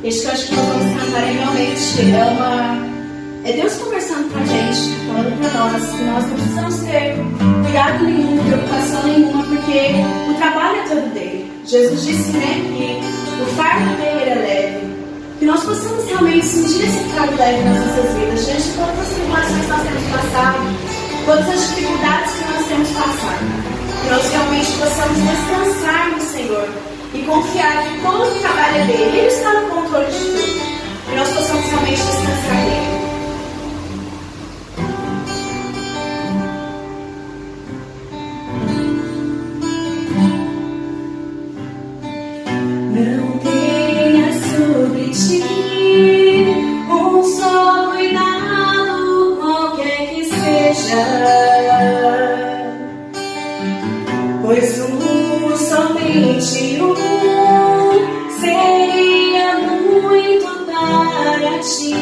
Este cântico que nós vamos cantar é Deus conversando com a gente, falando para nós que nós não precisamos ter cuidado nenhum, preocupação nenhuma, porque o trabalho é todo dele. Jesus disse, que o fardo dele era leve. Que nós possamos realmente sentir esse fardo leve nas nossas vidas, diante de todas as tribulações que nós temos passado, todas as dificuldades que nós temos passado. Que nós realmente possamos descansar no Senhor e confiar que todo o trabalho é dele, ele está no controle de tudo. Que nós possamos realmente descansar nele. Não tenha sobre ti um só cuidado, qualquer que seja, pois somente seria muito para ti.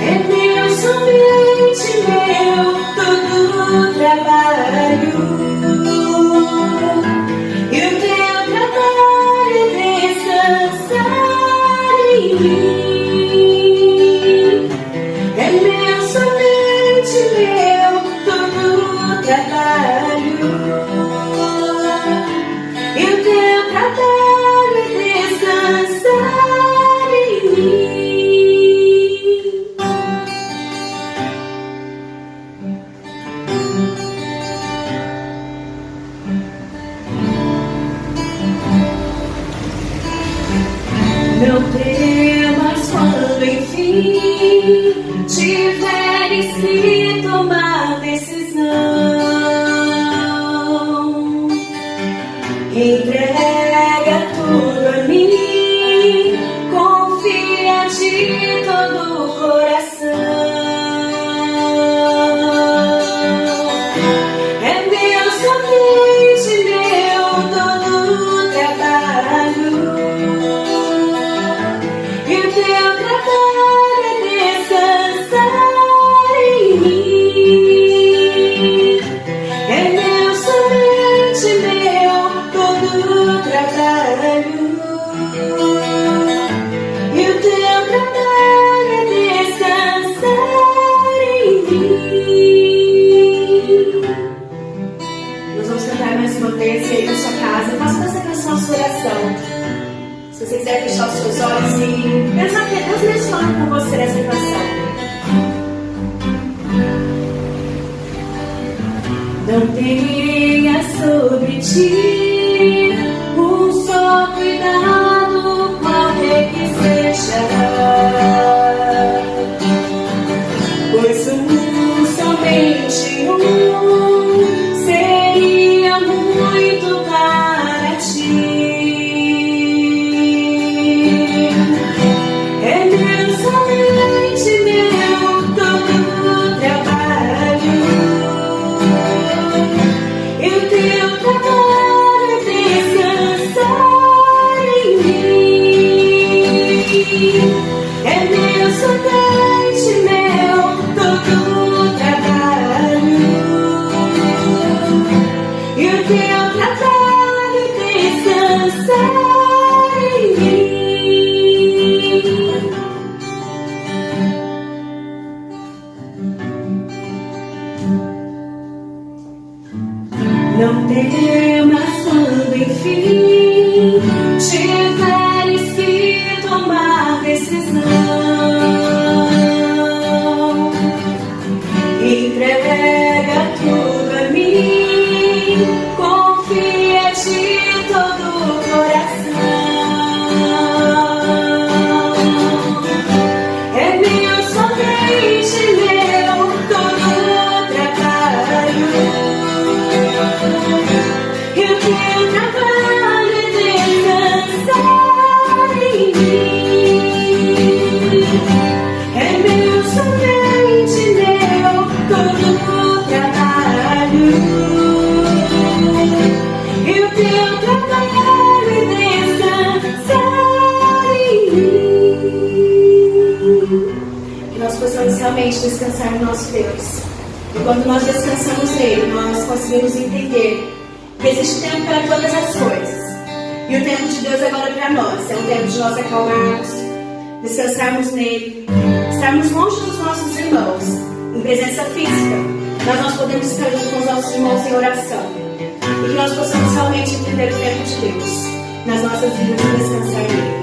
É meu, somente meu, todo o trabalho. E o teu trabalho é descansar em mim. É meu, somente meu, todo o trabalho. E o teu trabalho é descansar em mim. Não temas quando enfim tiveres que tomar decisão. Entrega tudo a mim, confia de todo o coração. É meu, somente meu, todo o trabalho. E o teu trabalho é descansar em mim. É meu, somente meu, todo o trabalho. E o teu trabalho é descansar em mim. Nós vamos cantar mais uma vez, e aí na sua casa, faça dessa canção a sua oração. Se você quiser fechar os seus olhos e pensar que é Deus mesmo falando com você nessa canção. Não tenha sobre ti um só cuidado, qualquer que seja, pois somente seria muito para ti. É meu, somente meu, todo o trabalho. E o teu trabalho é descansar em mim. É meu, somente meu, todo o trabalho. E o teu trabalho é descansar em mim. Não temas quando enfim tiveres que tomar decisão. Entrega tudo a mim, confia de todo o coração. É meu, somente meu, todo o trabalho. E o teu trabalho é descansar em mim. É meu, somente meu, todo o trabalho. E o teu trabalho é descansar em mim. Que nós possamos realmente descansar no nosso Deus. E quando nós descansamos nele, nós conseguimos entender que existe tempo para todas as coisas. E o tempo de Deus agora para nós é um tempo de nós acalmarmos, descansarmos nele, estarmos longe dos nossos irmãos, em presença física, mas nós podemos estar junto com os nossos irmãos em oração, e que nós possamos realmente entender o tempo de Deus nas nossas vidas e descansar nele.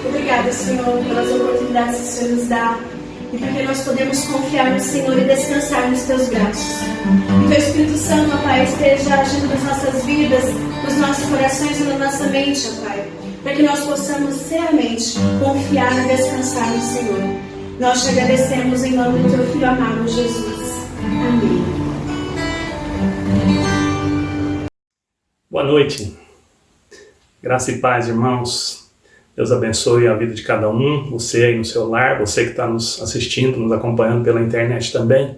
Obrigada, Senhor, pelas oportunidades que o Senhor nos dá e porque nós podemos confiar no Senhor e descansar nos Teus braços. Que o Teu Espírito Santo, ó Pai, esteja agindo nas nossas vidas, nos nossos corações e na nossa mente, ó Pai, para que nós possamos seriamente confiar e descansar no Senhor. Nós te agradecemos em nome do Teu Filho amado, Jesus. Amém. Boa noite. Graça e paz, irmãos. Deus abençoe a vida de cada um, você aí no seu lar, você que está nos assistindo, nos acompanhando pela internet também.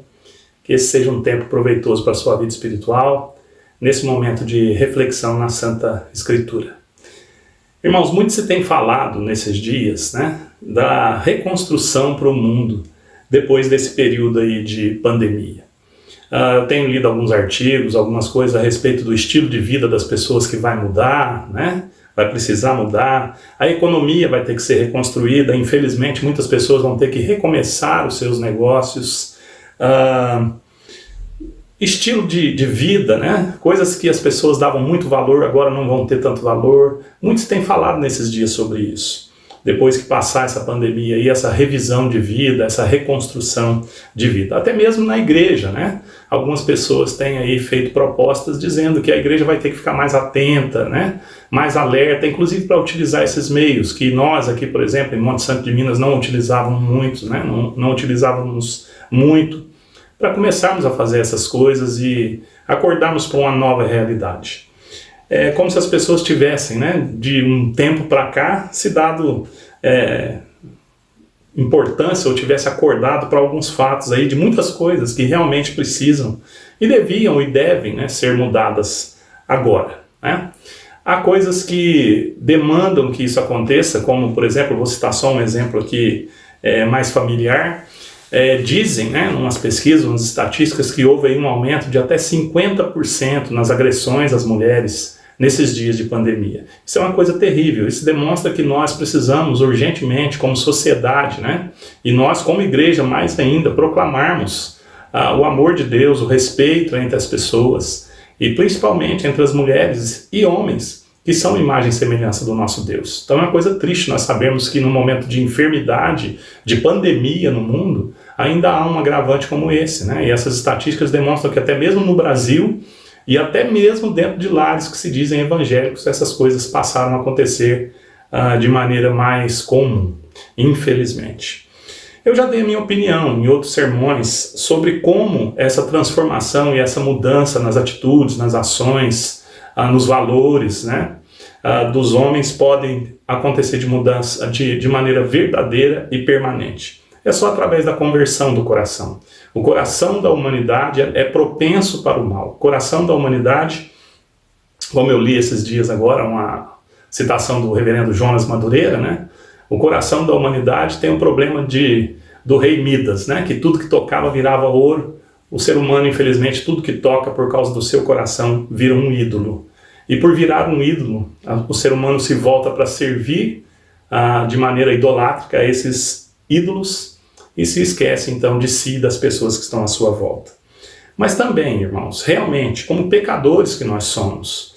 Que esse seja um tempo proveitoso para a sua vida espiritual, nesse momento de reflexão na Santa Escritura. Irmãos, muito se tem falado nesses dias, né, da reconstrução para o mundo depois desse período aí de pandemia. Eu tenho lido alguns artigos, algumas coisas a respeito do estilo de vida das pessoas que vai mudar, né? Vai precisar mudar. A economia vai ter que ser reconstruída. Infelizmente, muitas pessoas vão ter que recomeçar os seus negócios. Estilo de vida, né? Coisas que as pessoas davam muito valor, agora não vão ter tanto valor. Muitos têm falado nesses dias sobre isso. Depois que passar essa pandemia e essa revisão de vida, essa reconstrução de vida. Até mesmo na igreja, né? Algumas pessoas têm aí feito propostas dizendo que a igreja vai ter que ficar mais atenta, né? Mais alerta, inclusive para utilizar esses meios que nós aqui, por exemplo, em Monte Santo de Minas não utilizávamos muito, né? Não utilizávamos muito, para começarmos a fazer essas coisas e acordarmos para uma nova realidade. É como se as pessoas tivessem, né, de um tempo para cá, se dado importância ou tivesse acordado para alguns fatos aí de muitas coisas que realmente precisam e deviam e devem, né, ser mudadas agora, né? Há coisas que demandam que isso aconteça, como, por exemplo, vou citar só um exemplo aqui mais familiar. Dizem, né, umas pesquisas, umas estatísticas, que houve aí um aumento de até 50% nas agressões às mulheres nesses dias de pandemia. Isso é uma coisa terrível. Isso demonstra que nós precisamos urgentemente, como sociedade, né, e nós como igreja mais ainda, proclamarmos o amor de Deus, o respeito entre as pessoas e principalmente entre as mulheres e homens que são imagem e semelhança do nosso Deus. Então é uma coisa triste nós sabemos que no momento de enfermidade, de pandemia no mundo, ainda há um agravante como esse, né? E essas estatísticas demonstram que até mesmo no Brasil e até mesmo dentro de lares que se dizem evangélicos, essas coisas passaram a acontecer de maneira mais comum, infelizmente. Eu já dei a minha opinião em outros sermões sobre como essa transformação e essa mudança nas atitudes, nas ações, nos valores, né, dos homens podem acontecer de mudança de maneira verdadeira e permanente. É só através da conversão do coração. O coração da humanidade é propenso para o mal. O coração da humanidade, como eu li esses dias agora, uma citação do reverendo Jonas Madureira, né? O coração da humanidade tem um problema do rei Midas, né? Que tudo que tocava virava ouro. O ser humano, infelizmente, tudo que toca por causa do seu coração vira um ídolo. E por virar um ídolo, o ser humano se volta para servir de maneira idolátrica a esses ídolos e se esquece então de si e das pessoas que estão à sua volta. Mas também, irmãos, realmente, como pecadores que nós somos,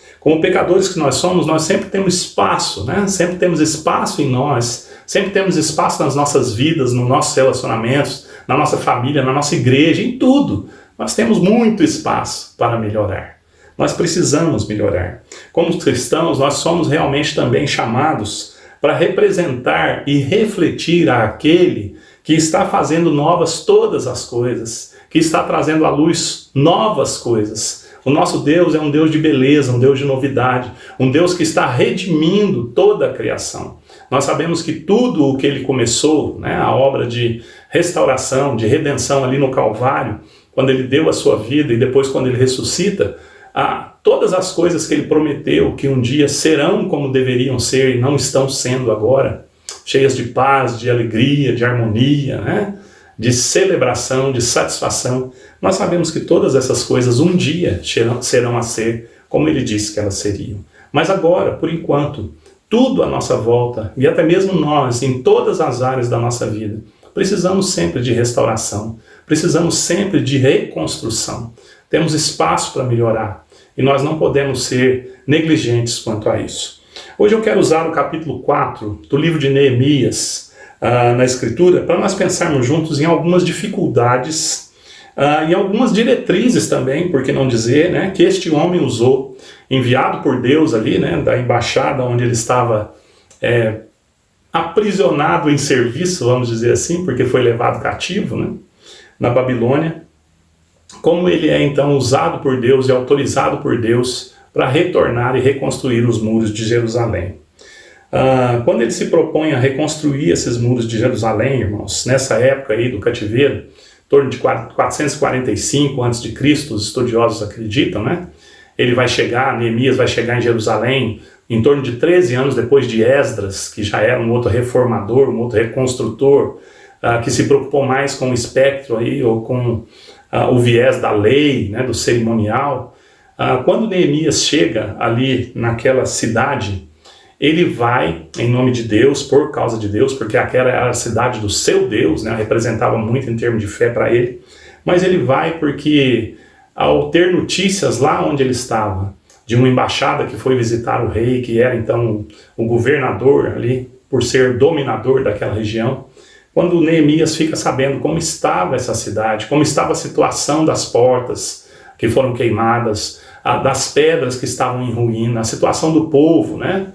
nós sempre temos espaço, né? Sempre temos espaço em nós, sempre temos espaço nas nossas vidas, nos nossos relacionamentos, na nossa família, na nossa igreja, em tudo. Nós temos muito espaço para melhorar. Nós precisamos melhorar. Como cristãos, nós somos realmente também chamados para representar e refletir àquele que está fazendo novas todas as coisas, que está trazendo à luz novas coisas. O nosso Deus é um Deus de beleza, um Deus de novidade, um Deus que está redimindo toda a criação. Nós sabemos que tudo o que ele começou, né, a obra de restauração, de redenção ali no Calvário, quando ele deu a sua vida e depois quando ele ressuscita, todas as coisas que ele prometeu que um dia serão como deveriam ser e não estão sendo agora, cheias de paz, de alegria, de harmonia, né? De celebração, de satisfação. Nós sabemos que todas essas coisas um dia serão a ser como ele disse que elas seriam. Mas agora, por enquanto, tudo à nossa volta, e até mesmo nós, em todas as áreas da nossa vida, precisamos sempre de restauração, precisamos sempre de reconstrução. Temos espaço para melhorar e nós não podemos ser negligentes quanto a isso. Hoje eu quero usar o capítulo 4 do livro de Neemias na Escritura para nós pensarmos juntos em algumas dificuldades e algumas diretrizes também, por que não dizer, né, que este homem usou, enviado por Deus ali, né, da embaixada onde ele estava aprisionado em serviço, vamos dizer assim, porque foi levado cativo, né, na Babilônia. Como ele é então usado por Deus e autorizado por Deus para retornar e reconstruir os muros de Jerusalém. Quando ele se propõe a reconstruir esses muros de Jerusalém, irmãos, nessa época aí do cativeiro, em torno de 445 a.C., os estudiosos acreditam, né? Ele vai chegar, Neemias vai chegar em Jerusalém em torno de 13 anos depois de Esdras, que já era um outro reformador, um outro reconstrutor, que se preocupou mais com o espectro aí, ou com o viés da lei, né, do cerimonial. Quando Neemias chega ali naquela cidade, ele vai em nome de Deus, por causa de Deus, porque aquela era a cidade do seu Deus, né, representava muito em termos de fé para ele, mas ele vai porque, ao ter notícias lá onde ele estava, de uma embaixada que foi visitar o rei, que era então o governador ali, por ser dominador daquela região, quando Neemias fica sabendo como estava essa cidade, como estava a situação das portas que foram queimadas, das pedras que estavam em ruína, a situação do povo, né?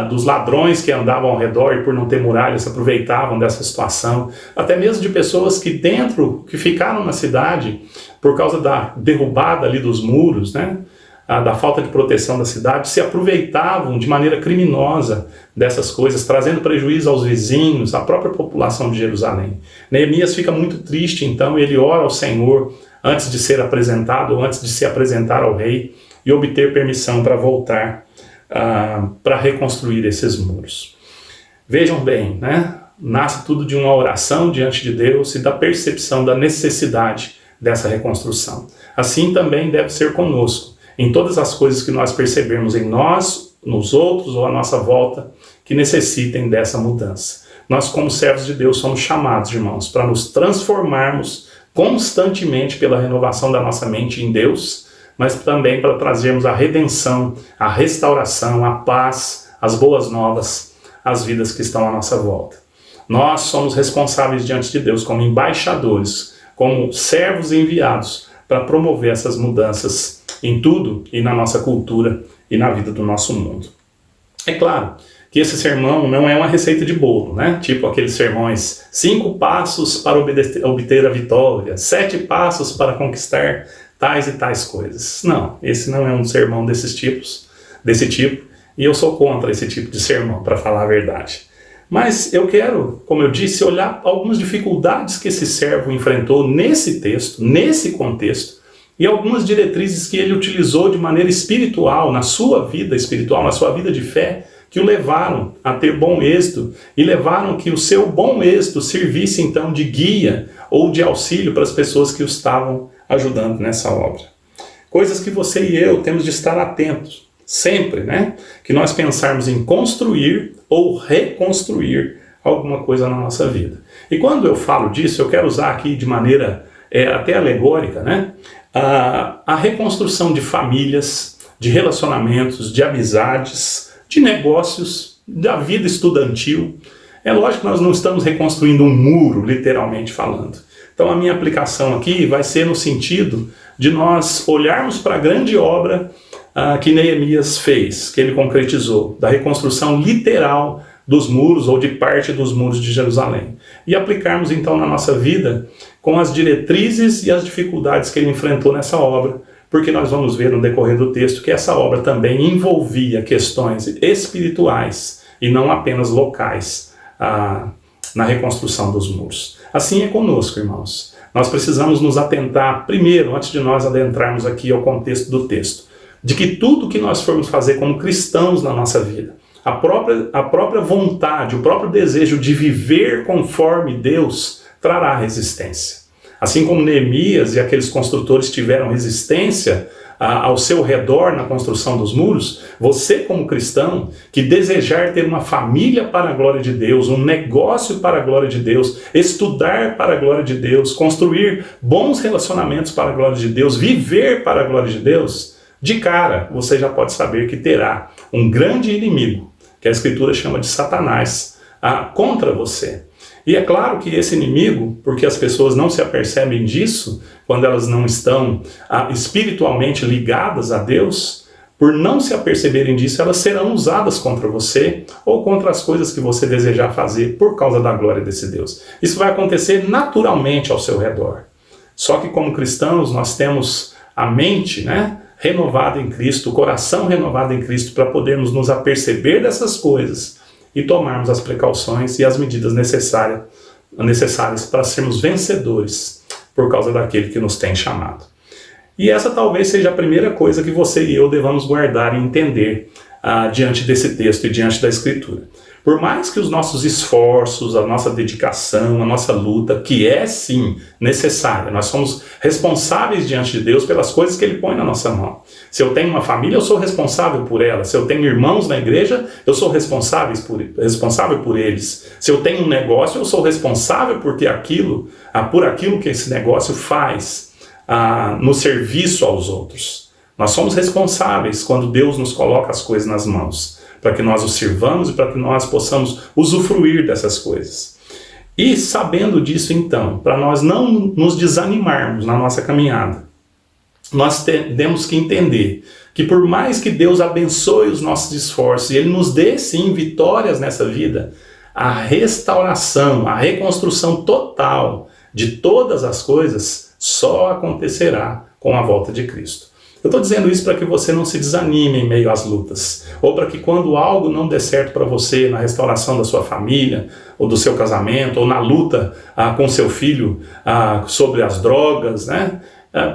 Dos ladrões que andavam ao redor e por não ter muralhas se aproveitavam dessa situação, até mesmo de pessoas que ficaram na cidade por causa da derrubada ali dos muros, né? Da falta de proteção da cidade, se aproveitavam de maneira criminosa dessas coisas, trazendo prejuízo aos vizinhos, à própria população de Jerusalém. Neemias fica muito triste, então ele ora ao Senhor antes de ser apresentado, ou antes de se apresentar ao rei e obter permissão para voltar para reconstruir esses muros. Vejam bem, né? Nasce tudo de uma oração diante de Deus e da percepção da necessidade dessa reconstrução. Assim também deve ser conosco, em todas as coisas que nós percebemos em nós, nos outros ou à nossa volta, que necessitem dessa mudança. Nós, como servos de Deus, somos chamados, irmãos, para nos transformarmos constantemente pela renovação da nossa mente em Deus, mas também para trazermos a redenção, a restauração, a paz, as boas novas, às vidas que estão à nossa volta. Nós somos responsáveis diante de Deus como embaixadores, como servos enviados para promover essas mudanças em tudo e na nossa cultura e na vida do nosso mundo. É claro que esse sermão não é uma receita de bolo, né? Tipo aqueles sermões 5 passos para obter a vitória, 7 passos para conquistar tais e tais coisas. Não, esse não é um sermão desse tipo, e eu sou contra esse tipo de sermão, para falar a verdade. Mas eu quero, como eu disse, olhar algumas dificuldades que esse servo enfrentou nesse texto, nesse contexto, e algumas diretrizes que ele utilizou de maneira espiritual, na sua vida espiritual, na sua vida de fé, que o levaram a ter bom êxito e levaram que o seu bom êxito servisse então de guia ou de auxílio para as pessoas que o estavam ajudando nessa obra. Coisas que você e eu temos de estar atentos, sempre, né? Que nós pensarmos em construir ou reconstruir alguma coisa na nossa vida. E quando eu falo disso, eu quero usar aqui de maneira até alegórica, né? A reconstrução de famílias, de relacionamentos, de amizades, de negócios, da vida estudantil. É lógico que nós não estamos reconstruindo um muro, literalmente falando. Então a minha aplicação aqui vai ser no sentido de nós olharmos para a grande obra que Neemias fez, que ele concretizou, da reconstrução literal dos muros ou de parte dos muros de Jerusalém. E aplicarmos então na nossa vida com as diretrizes e as dificuldades que ele enfrentou nessa obra, porque nós vamos ver no decorrer do texto que essa obra também envolvia questões espirituais e não apenas locais na reconstrução dos muros. Assim é conosco, irmãos. Nós precisamos nos atentar, primeiro, antes de nós adentrarmos aqui ao contexto do texto, de que tudo que nós formos fazer como cristãos na nossa vida, a própria vontade, o próprio desejo de viver conforme Deus, trará resistência. Assim como Neemias e aqueles construtores tiveram resistência ao seu redor na construção dos muros, você como cristão que desejar ter uma família para a glória de Deus, um negócio para a glória de Deus, estudar para a glória de Deus, construir bons relacionamentos para a glória de Deus, viver para a glória de Deus, de cara você já pode saber que terá um grande inimigo, que a Escritura chama de Satanás, contra você. E é claro que esse inimigo, porque as pessoas não se apercebem disso, quando elas não estão espiritualmente ligadas a Deus, por não se aperceberem disso, elas serão usadas contra você ou contra as coisas que você desejar fazer por causa da glória desse Deus. Isso vai acontecer naturalmente ao seu redor. Só que como cristãos nós temos a mente, né, renovada em Cristo, o coração renovado em Cristo, para podermos nos aperceber dessas coisas e tomarmos as precauções e as medidas necessárias para sermos vencedores por causa daquele que nos tem chamado. E essa talvez seja a primeira coisa que você e eu devamos guardar e entender diante desse texto e diante da Escritura. Por mais que os nossos esforços, a nossa dedicação, a nossa luta, que é sim necessária, nós somos responsáveis diante de Deus pelas coisas que Ele põe na nossa mão. Se eu tenho uma família, eu sou responsável por ela. Se eu tenho irmãos na igreja, eu sou responsável por eles. Se eu tenho um negócio, eu sou responsável por aquilo que esse negócio faz no serviço aos outros. Nós somos responsáveis quando Deus nos coloca as coisas nas mãos, para que nós o sirvamos e para que nós possamos usufruir dessas coisas. E sabendo disso então, para nós não nos desanimarmos na nossa caminhada, nós temos que entender que por mais que Deus abençoe os nossos esforços e Ele nos dê sim vitórias nessa vida, a restauração, a reconstrução total de todas as coisas só acontecerá com a volta de Cristo. Eu estou dizendo isso para que você não se desanime em meio às lutas, ou para que quando algo não der certo para você na restauração da sua família, ou do seu casamento, ou na luta com seu filho sobre as drogas, né?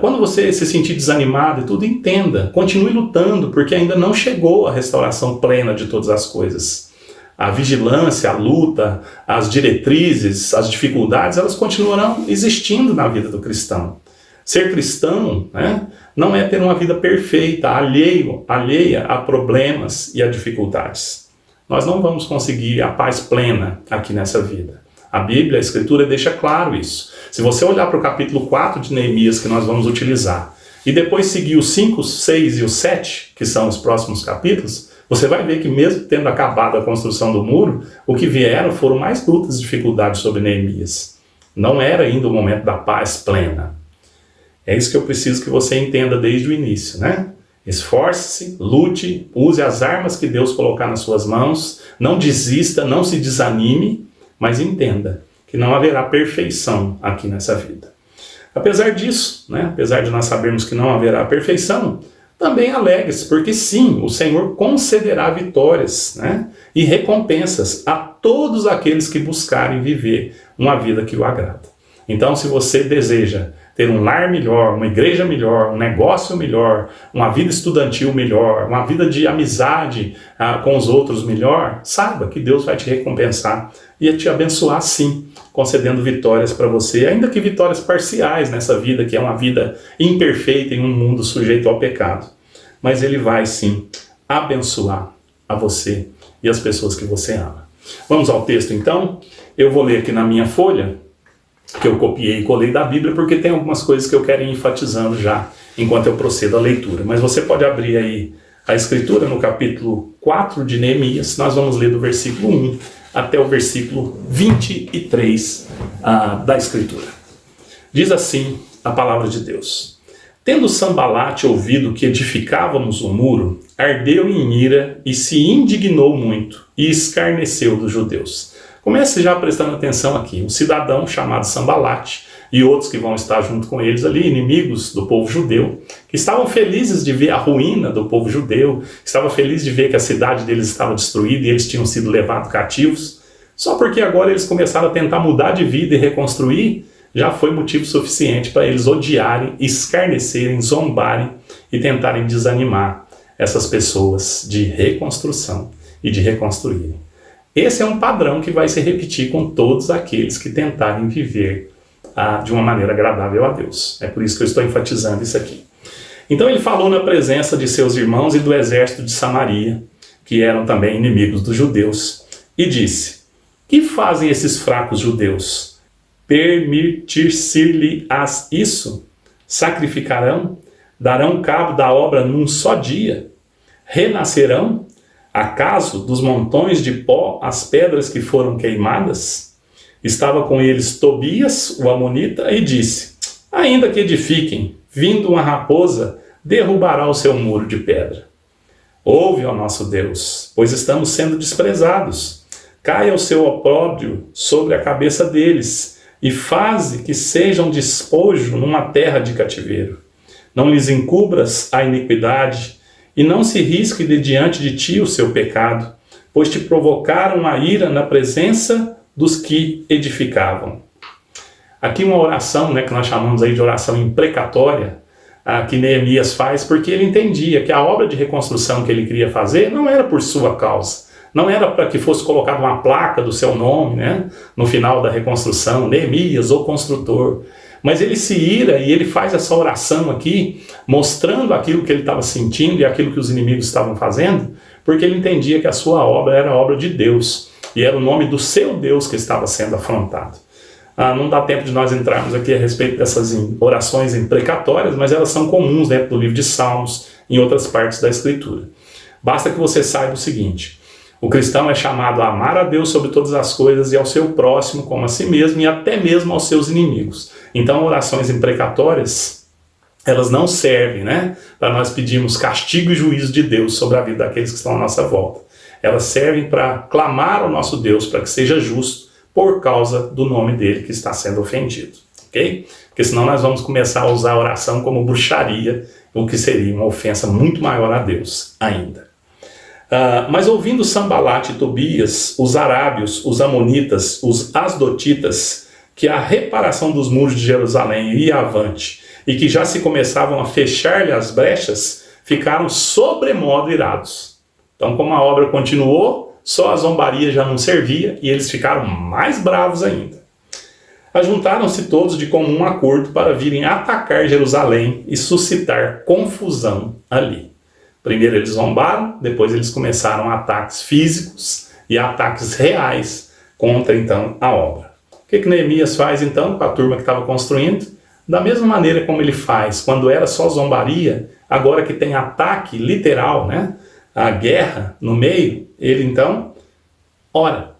Quando você se sentir desanimado e tudo, entenda, continue lutando, porque ainda não chegou a restauração plena de todas as coisas. A vigilância, a luta, as diretrizes, as dificuldades, elas continuarão existindo na vida do cristão. Ser cristão, né, não é ter uma vida perfeita, alheia a problemas e a dificuldades. Nós não vamos conseguir a paz plena aqui nessa vida. A Bíblia, a Escritura deixa claro isso. Se você olhar para o capítulo 4 de Neemias, que nós vamos utilizar, e depois seguir os 5, 6 e o 7, que são os próximos capítulos, você vai ver que mesmo tendo acabado a construção do muro, o que vieram foram mais lutas e dificuldades sobre Neemias. Não era ainda o momento da paz plena. É isso que eu preciso que você entenda desde o início, né? Esforce-se, lute, use as armas que Deus colocar nas suas mãos, não desista, não se desanime, mas entenda que não haverá perfeição aqui nessa vida. Apesar disso, né? Apesar de nós sabermos que não haverá perfeição, também alegre-se, porque sim, o Senhor concederá vitórias, né? E recompensas a todos aqueles que buscarem viver uma vida que o agrada. Então, se você deseja ter um lar melhor, uma igreja melhor, um negócio melhor, uma vida estudantil melhor, uma vida de amizade com os outros melhor, saiba que Deus vai te recompensar e te abençoar sim, concedendo vitórias para você, ainda que vitórias parciais nessa vida, que é uma vida imperfeita em um mundo sujeito ao pecado. Mas Ele vai sim abençoar a você e as pessoas que você ama. Vamos ao texto então. Eu vou ler aqui na minha folha, que eu copiei e colei da Bíblia, porque tem algumas coisas que eu quero ir enfatizando já, enquanto eu procedo a leitura. Mas você pode abrir aí a Escritura no capítulo 4 de Neemias. Nós vamos ler do versículo 1 até o versículo 23 da Escritura. Diz assim a palavra de Deus: Tendo Sambalate ouvido que edificávamos o muro, ardeu em ira e se indignou muito, e escarneceu dos judeus. Comece já prestando atenção aqui. Um cidadão chamado Sambalate e outros que vão estar junto com eles ali, inimigos do povo judeu, que estavam felizes de ver a ruína do povo judeu, estavam felizes de ver que a cidade deles estava destruída e eles tinham sido levados cativos. Só porque agora eles começaram a tentar mudar de vida e reconstruir, já foi motivo suficiente para eles odiarem, escarnecerem, zombarem e tentarem desanimar essas pessoas de reconstrução e de reconstruírem. Esse é um padrão que vai se repetir com todos aqueles que tentarem viver de uma maneira agradável a Deus. É por isso que eu estou enfatizando isso aqui. Então ele falou na presença de seus irmãos e do exército de Samaria, que eram também inimigos dos judeus, e disse: Que fazem esses fracos judeus? Permitir-se-lhes isso? Sacrificarão? Darão cabo da obra num só dia? Renascerão? Acaso dos montões de pó as pedras que foram queimadas? Estava com eles Tobias, o amonita, e disse: Ainda que edifiquem, vindo uma raposa, derrubará o seu muro de pedra. Ouve, ó nosso Deus, pois estamos sendo desprezados. Caia o seu opróbrio sobre a cabeça deles, e faze que sejam despojo numa terra de cativeiro. Não lhes encubras a iniquidade, e não se risque de diante de ti o seu pecado, pois te provocaram a ira na presença dos que edificavam. Aqui uma oração, que nós chamamos aí de oração imprecatória, que Neemias faz, porque ele entendia que a obra de reconstrução que ele queria fazer não era por sua causa, não era para que fosse colocada uma placa do seu nome, né, no final da reconstrução, Neemias, o construtor. Mas ele se ira e ele faz essa oração aqui, mostrando aquilo que ele estava sentindo e aquilo que os inimigos estavam fazendo, porque ele entendia que a sua obra era a obra de Deus, e era o nome do seu Deus que estava sendo afrontado. Não dá tempo de nós entrarmos aqui a respeito dessas orações imprecatórias, mas elas são comuns dentro do livro de Salmos, em outras partes da Escritura. Basta que você saiba o seguinte: o cristão é chamado a amar a Deus sobre todas as coisas e ao seu próximo como a si mesmo e até mesmo aos seus inimigos. Então, orações imprecatórias, elas não servem, né, para nós pedirmos castigo e juízo de Deus sobre a vida daqueles que estão à nossa volta. Elas servem para clamar ao nosso Deus para que seja justo por causa do nome dele que está sendo ofendido, ok? Porque senão nós vamos começar a usar a oração como bruxaria, o que seria uma ofensa muito maior a Deus ainda. Mas ouvindo Sambalat e Tobias, os arábios, os amonitas, os asdotitas, que a reparação dos muros de Jerusalém ia avante e que já se começavam a fechar-lhe as brechas, ficaram sobremodo irados. Então, como a obra continuou, só a zombaria já não servia e eles ficaram mais bravos ainda. Ajuntaram-se todos de comum acordo para virem atacar Jerusalém e suscitar confusão ali. Primeiro eles zombaram, depois eles começaram ataques físicos e ataques reais contra então a obra. O que Neemias faz então com a turma que estava construindo? Da mesma maneira como ele faz quando era só zombaria, agora que tem ataque literal, né? A guerra no meio, ele então ora.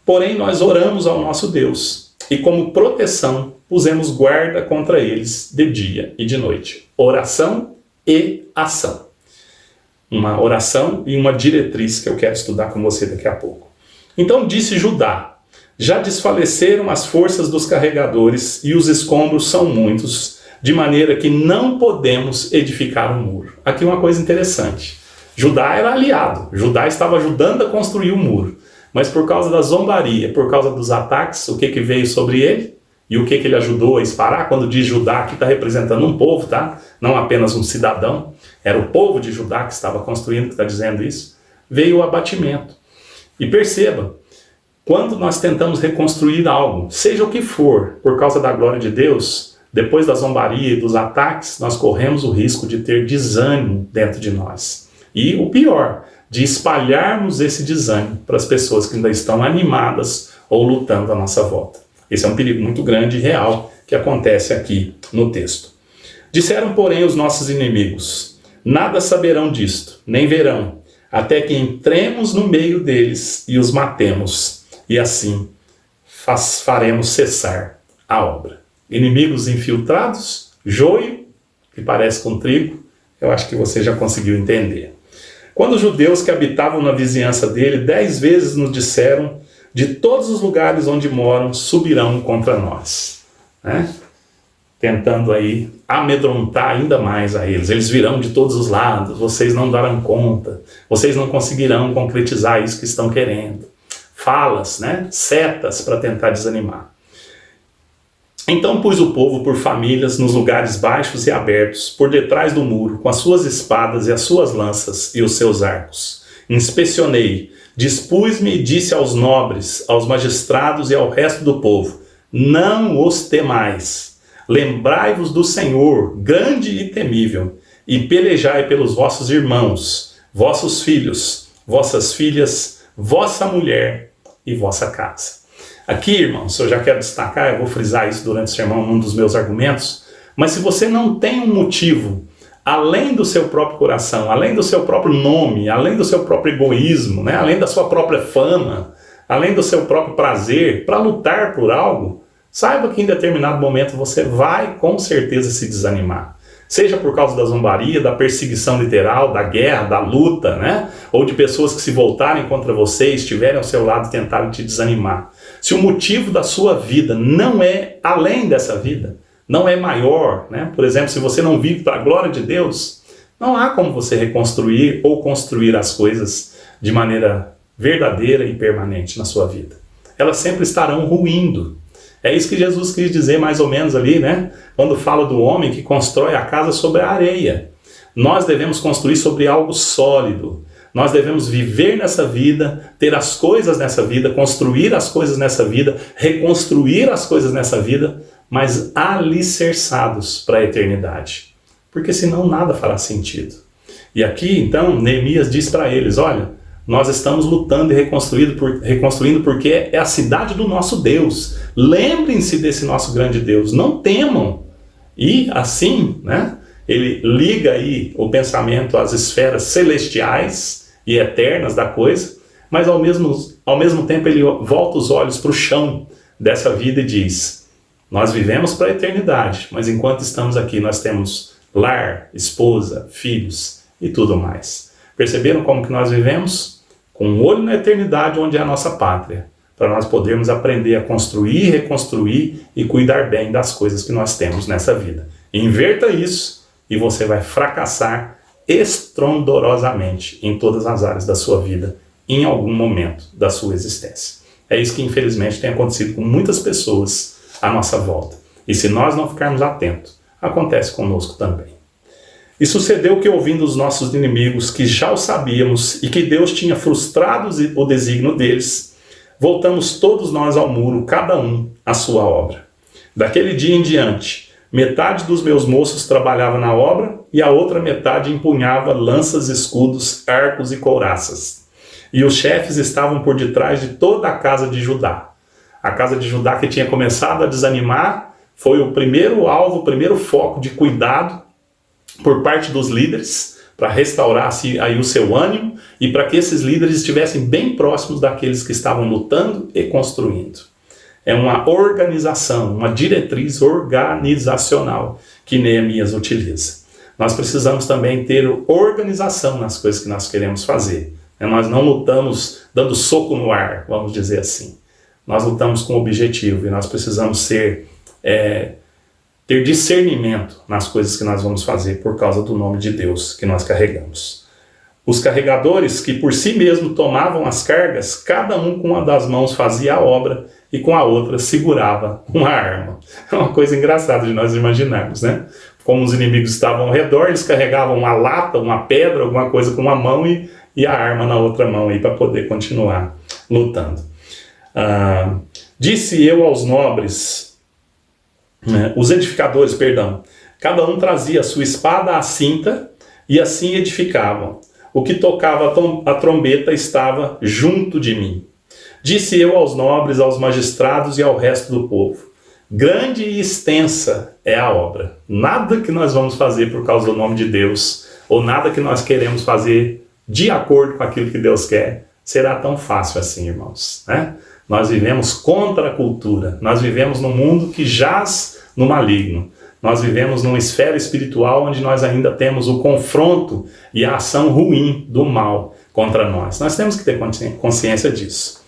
Porém nós oramos ao nosso Deus e como proteção pusemos guarda contra eles de dia e de noite. Oração e ação. Uma oração e uma diretriz que eu quero estudar com você daqui a pouco. Então disse Judá: já desfaleceram as forças dos carregadores e os escombros são muitos, de maneira que não podemos edificar um muro. Aqui uma coisa interessante. Judá era aliado, Judá estava ajudando a construir o muro, mas por causa da zombaria, por causa dos ataques, o que veio sobre ele? E o que ele ajudou a esparar? Quando diz Judá, aqui está representando um povo, tá? Não apenas um cidadão, era o povo de Judá que estava construindo, que está dizendo isso. Veio o abatimento. E perceba, quando nós tentamos reconstruir algo, seja o que for, por causa da glória de Deus, depois da zombaria e dos ataques, nós corremos o risco de ter desânimo dentro de nós. E o pior, de espalharmos esse desânimo para as pessoas que ainda estão animadas ou lutando à nossa volta. Esse é um perigo muito grande e real que acontece aqui no texto. Disseram, porém, os nossos inimigos: nada saberão disto, nem verão, até que entremos no meio deles e os matemos, e assim faremos cessar a obra. Inimigos infiltrados, joio, que parece com trigo, eu acho que você já conseguiu entender. Quando os judeus que habitavam na vizinhança dele 10 vezes nos disseram: de todos os lugares onde moram, subirão contra nós. Né? Tentando aí amedrontar ainda mais a eles. Eles virão de todos os lados, vocês não darão conta, vocês não conseguirão concretizar isso que estão querendo. Falas, né? Setas para tentar desanimar. Então pus o povo por famílias nos lugares baixos e abertos, por detrás do muro, com as suas espadas e as suas lanças e os seus arcos. Inspecionei, dispus-me e disse aos nobres, aos magistrados e ao resto do povo: não os temais. Lembrai-vos do Senhor, grande e temível, e pelejai pelos vossos irmãos, vossos filhos, vossas filhas, vossa mulher e vossa casa. Aqui, irmãos, eu já quero destacar, eu vou frisar isso durante o sermão num dos meus argumentos, mas se você não tem um motivo, além do seu próprio coração, além do seu próprio nome, além do seu próprio egoísmo, né? Além da sua própria fama, além do seu próprio prazer, para lutar por algo, saiba que em determinado momento você vai com certeza se desanimar. Seja por causa da zombaria, da perseguição literal, da guerra, da luta, né? Ou de pessoas que se voltarem contra você, estiverem ao seu lado e tentarem te desanimar. Se o motivo da sua vida não é além dessa vida, não é maior, né? Por exemplo, se você não vive para a glória de Deus, não há como você reconstruir ou construir as coisas de maneira verdadeira e permanente na sua vida. Elas sempre estarão ruindo. É isso que Jesus quis dizer mais ou menos ali, né? Quando fala do homem que constrói a casa sobre a areia. Nós devemos construir sobre algo sólido. Nós devemos viver nessa vida, ter as coisas nessa vida, construir as coisas nessa vida, reconstruir as coisas nessa vida, mas alicerçados para a eternidade. Porque senão nada fará sentido. E aqui, então, Neemias diz para eles, olha, nós estamos lutando e reconstruindo porque é a cidade do nosso Deus. Lembrem-se desse nosso grande Deus, não temam. E assim, né, ele liga aí o pensamento às esferas celestiais e eternas da coisa, mas ao mesmo tempo ele volta os olhos para o chão dessa vida e diz, nós vivemos para a eternidade, mas enquanto estamos aqui nós temos lar, esposa, filhos e tudo mais. Perceberam como que nós vivemos? Com um olho na eternidade, onde é a nossa pátria, para nós podermos aprender a construir, reconstruir e cuidar bem das coisas que nós temos nessa vida. Inverta isso e você vai fracassar estrondorosamente em todas as áreas da sua vida, em algum momento da sua existência. É isso que infelizmente tem acontecido com muitas pessoas à nossa volta. E se nós não ficarmos atentos, acontece conosco também. E sucedeu que, ouvindo os nossos inimigos, que já o sabíamos, e que Deus tinha frustrado o desígnio deles, voltamos todos nós ao muro, cada um à sua obra. Daquele dia em diante, metade dos meus moços trabalhava na obra, e a outra metade empunhava lanças, escudos, arcos e couraças. E os chefes estavam por detrás de toda a casa de Judá. A casa de Judá, que tinha começado a desanimar, foi o primeiro alvo, o primeiro foco de cuidado por parte dos líderes, para restaurar aí o seu ânimo e para que esses líderes estivessem bem próximos daqueles que estavam lutando e construindo. É uma organização, uma diretriz organizacional que Neemias utiliza. Nós precisamos também ter organização nas coisas que nós queremos fazer. Nós não lutamos dando soco no ar, vamos dizer assim. Nós lutamos com objetivo e nós precisamos ter discernimento nas coisas que nós vamos fazer por causa do nome de Deus que nós carregamos. Os carregadores que por si mesmos tomavam as cargas, cada um com uma das mãos fazia a obra e com a outra segurava uma arma. É uma coisa engraçada de nós imaginarmos, né? Como os inimigos estavam ao redor, eles carregavam uma lata, uma pedra, alguma coisa com uma mão e a arma na outra mão aí para poder continuar lutando. Disse eu aos nobres, os edificadores, cada um trazia a sua espada à cinta e assim edificavam. O que tocava a trombeta estava junto de mim. Disse eu aos nobres, aos magistrados e ao resto do povo, grande e extensa é a obra. Nada que nós vamos fazer por causa do nome de Deus, ou nada que nós queremos fazer de acordo com aquilo que Deus quer, será tão fácil assim, irmãos, né? Nós vivemos contra a cultura, nós vivemos num mundo que jaz no maligno, nós vivemos numa esfera espiritual onde nós ainda temos o confronto e a ação ruim do mal contra nós. Nós temos que ter consciência disso.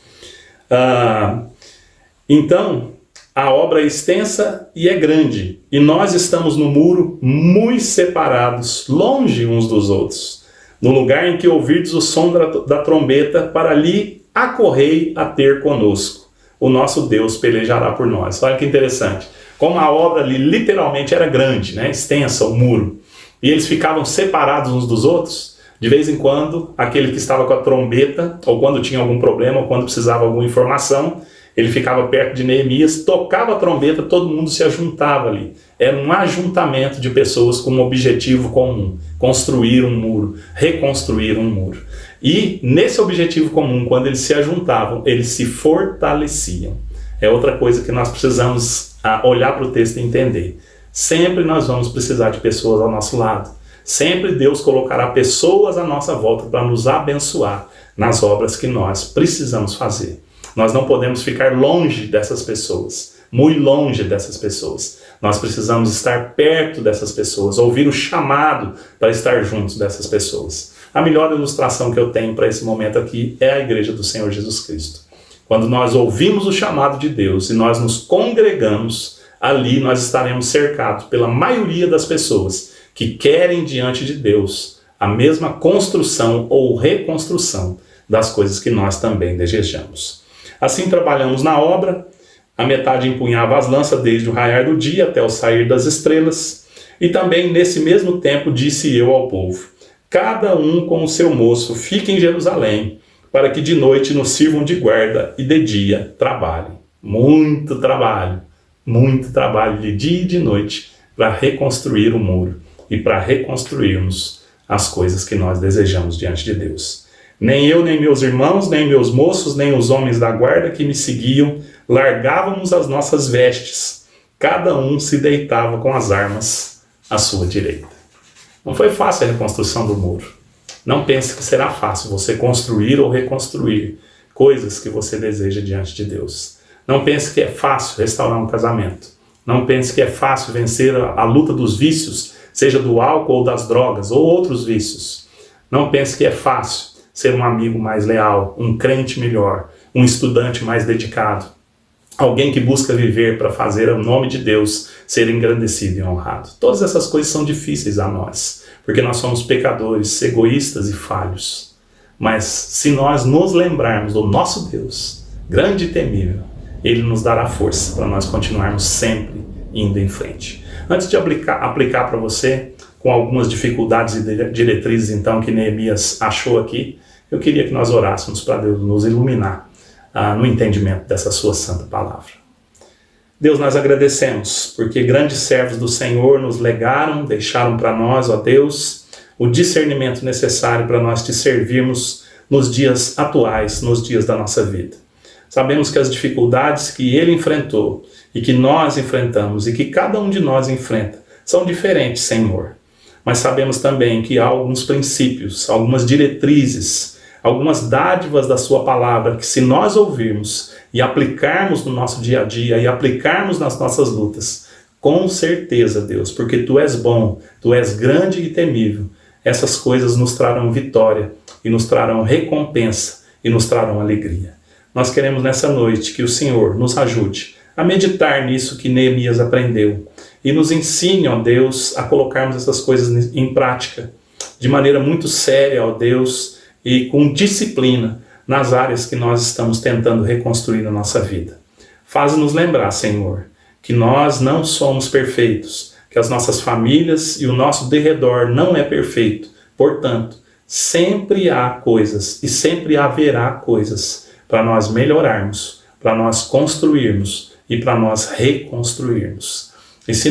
Então, a obra é extensa e é grande, e nós estamos no muro muito separados, longe uns dos outros, no lugar em que ouvirdes o som da trombeta, para ali acorrei a ter conosco. O nosso Deus pelejará por nós. Olha que interessante. Como a obra ali literalmente era grande, né? Extensa, o muro. E eles ficavam separados uns dos outros. De vez em quando, aquele que estava com a trombeta, ou quando tinha algum problema, ou quando precisava alguma informação, ele ficava perto de Neemias, tocava a trombeta, todo mundo se ajuntava ali. Era um ajuntamento de pessoas com um objetivo comum. Construir um muro, reconstruir um muro. E nesse objetivo comum, quando eles se ajuntavam, eles se fortaleciam. É outra coisa que nós precisamos olhar para o texto e entender. Sempre nós vamos precisar de pessoas ao nosso lado. Sempre Deus colocará pessoas à nossa volta para nos abençoar nas obras que nós precisamos fazer. Nós não podemos ficar longe dessas pessoas, muito longe dessas pessoas. Nós precisamos estar perto dessas pessoas, ouvir o chamado para estar juntos dessas pessoas. A melhor ilustração que eu tenho para esse momento aqui é a Igreja do Senhor Jesus Cristo. Quando nós ouvimos o chamado de Deus e nós nos congregamos, ali nós estaremos cercados pela maioria das pessoas que querem diante de Deus a mesma construção ou reconstrução das coisas que nós também desejamos. Assim trabalhamos na obra, A metade empunhava as lanças desde o raiar do dia até o sair das estrelas. E também, nesse mesmo tempo, disse eu ao povo: cada um com o seu moço fique em Jerusalém, para que de noite nos sirvam de guarda e de dia trabalhem. Muito trabalho de dia e de noite para reconstruir o muro e para reconstruirmos as coisas que nós desejamos diante de Deus. Nem eu, nem meus irmãos, nem meus moços, nem os homens da guarda que me seguiam, largávamos as nossas vestes. Cada um se deitava com as armas à sua direita. Não foi fácil a reconstrução do muro. Não pense que será fácil você construir ou reconstruir coisas que você deseja diante de Deus. Não pense que é fácil restaurar um casamento. Não pense que é fácil vencer a luta dos vícios, seja do álcool ou das drogas ou outros vícios. Não pense que é fácil ser um amigo mais leal, um crente melhor, um estudante mais dedicado, alguém que busca viver para fazer o nome de Deus ser engrandecido e honrado. Todas essas coisas são difíceis a nós, porque nós somos pecadores, egoístas e falhos. Mas se nós nos lembrarmos do nosso Deus, grande e temível, Ele nos dará força para nós continuarmos sempre indo em frente. Antes de aplicar para você, com algumas dificuldades e diretrizes então que Neemias achou aqui, eu queria que nós orássemos para Deus nos iluminar no entendimento dessa sua santa palavra. Deus, nós agradecemos, porque grandes servos do Senhor nos legaram, deixaram para nós, ó Deus, o discernimento necessário para nós te servirmos nos dias atuais, nos dias da nossa vida. Sabemos que as dificuldades que ele enfrentou e que nós enfrentamos e que cada um de nós enfrenta são diferentes, Senhor. Mas sabemos também que há alguns princípios, algumas diretrizes, algumas dádivas da sua palavra que, se nós ouvirmos e aplicarmos no nosso dia a dia e aplicarmos nas nossas lutas, com certeza, Deus, porque Tu és bom, Tu és grande e temível, essas coisas nos trarão vitória e nos trarão recompensa e nos trarão alegria. Nós queremos nessa noite que o Senhor nos ajude a meditar nisso que Neemias aprendeu e nos ensine, ó Deus, a colocarmos essas coisas em prática de maneira muito séria, ó Deus, e com disciplina nas áreas que nós estamos tentando reconstruir na nossa vida. Faz-nos lembrar, Senhor, que nós não somos perfeitos, que as nossas famílias e o nosso derredor não é perfeito. Portanto, sempre há coisas e sempre haverá coisas para nós melhorarmos, para nós construirmos e para nós reconstruirmos. E se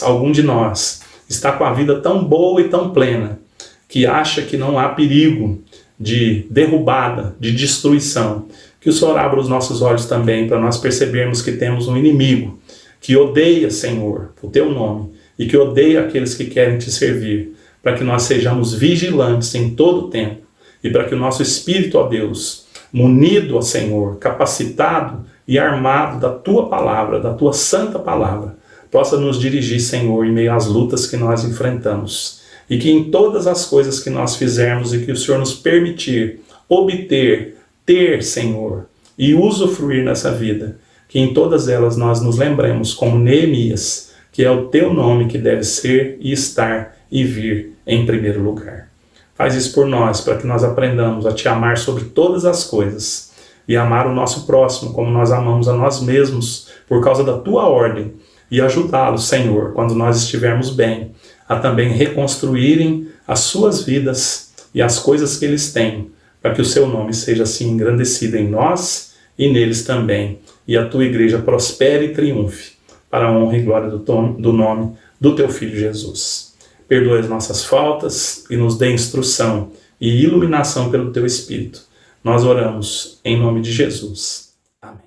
algum de nós, está com a vida tão boa e tão plena, que acha que não há perigo de derrubada, de destruição, que o Senhor abra os nossos olhos também para nós percebermos que temos um inimigo que odeia, Senhor, o Teu nome, e que odeia aqueles que querem Te servir, para que nós sejamos vigilantes em todo o tempo, e para que o nosso espírito, ó Deus, munido, ó Senhor, capacitado e armado da Tua palavra, da Tua santa palavra, possa nos dirigir, Senhor, em meio às lutas que nós enfrentamos. E que em todas as coisas que nós fizermos e que o Senhor nos permitir obter, ter, Senhor, e usufruir nessa vida, que em todas elas nós nos lembremos, como Neemias, que é o Teu nome que deve ser e estar e vir em primeiro lugar. Faz isso por nós, para que nós aprendamos a Te amar sobre todas as coisas e amar o nosso próximo como nós amamos a nós mesmos, por causa da Tua ordem, e ajudá-los, Senhor, quando nós estivermos bem, a também reconstruírem as suas vidas e as coisas que eles têm, para que o Seu nome seja assim engrandecido em nós e neles também, e a Tua igreja prospere e triunfe, para a honra e glória do nome do Teu Filho Jesus. Perdoe as nossas faltas e nos dê instrução e iluminação pelo Teu Espírito. Nós oramos em nome de Jesus. Amém.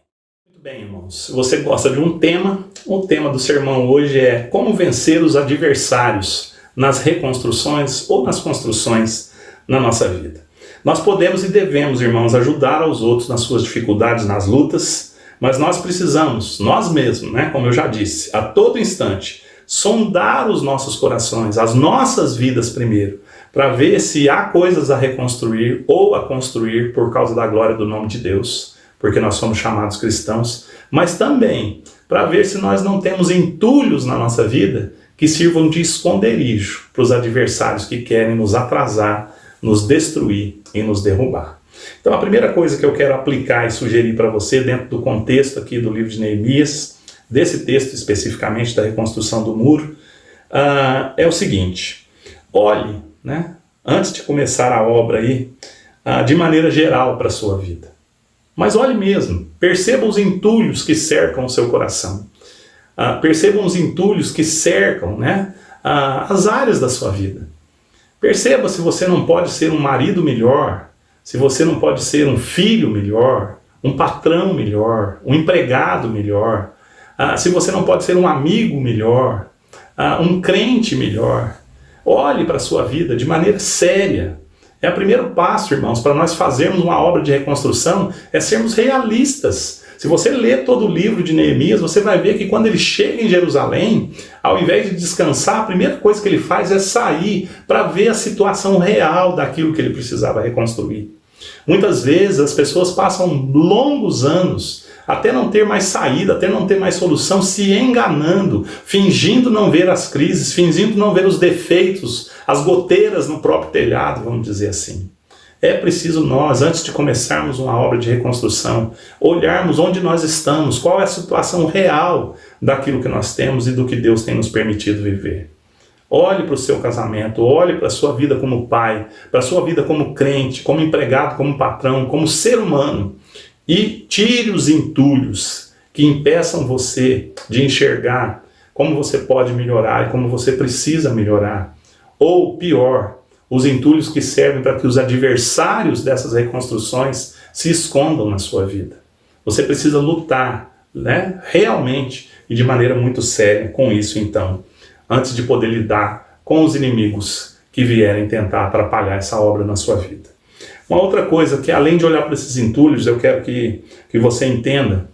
Muito bem, irmãos. Se você gosta de um tema, o tema do sermão hoje é como vencer os adversários nas reconstruções ou nas construções na nossa vida. Nós podemos e devemos, irmãos, ajudar aos outros nas suas dificuldades, nas lutas, mas nós precisamos, nós mesmos, como eu já disse, a todo instante, sondar os nossos corações, as nossas vidas primeiro, para ver se há coisas a reconstruir ou a construir por causa da glória do nome de Deus, porque nós somos chamados cristãos, mas também para ver se nós não temos entulhos na nossa vida que sirvam de esconderijo para os adversários que querem nos atrasar, nos destruir e nos derrubar. Então a primeira coisa que eu quero aplicar e sugerir para você dentro do contexto aqui do livro de Neemias, desse texto especificamente da reconstrução do muro, é o seguinte: olhe, né, antes de começar a obra aí, de maneira geral para a sua vida. Mas olhe mesmo, perceba os entulhos que cercam o seu coração. Percebam os entulhos que cercam, né, as áreas da sua vida. Perceba se você não pode ser um marido melhor, se você não pode ser um filho melhor, um patrão melhor, um empregado melhor, se você não pode ser um amigo melhor, um crente melhor. Olhe para a sua vida de maneira séria. É o primeiro passo, irmãos, para nós fazermos uma obra de reconstrução, é sermos realistas. Se você ler todo o livro de Neemias, você vai ver que quando ele chega em Jerusalém, ao invés de descansar, a primeira coisa que ele faz é sair para ver a situação real daquilo que ele precisava reconstruir. Muitas vezes as pessoas passam longos anos até não ter mais saída, até não ter mais solução, se enganando, fingindo não ver as crises, fingindo não ver os defeitos, as goteiras no próprio telhado, vamos dizer assim. É preciso nós, antes de começarmos uma obra de reconstrução, olharmos onde nós estamos, qual é a situação real daquilo que nós temos e do que Deus tem nos permitido viver. Olhe para o seu casamento, olhe para a sua vida como pai, para a sua vida como crente, como empregado, como patrão, como ser humano, e tire os entulhos que impeçam você de enxergar como você pode melhorar e como você precisa melhorar. Ou pior, os entulhos que servem para que os adversários dessas reconstruções se escondam na sua vida. Você precisa lutar, né, realmente e de maneira muito séria com isso, então, antes de poder lidar com os inimigos que vierem tentar atrapalhar essa obra na sua vida. Uma outra coisa que, além de olhar para esses entulhos, eu quero que você entenda,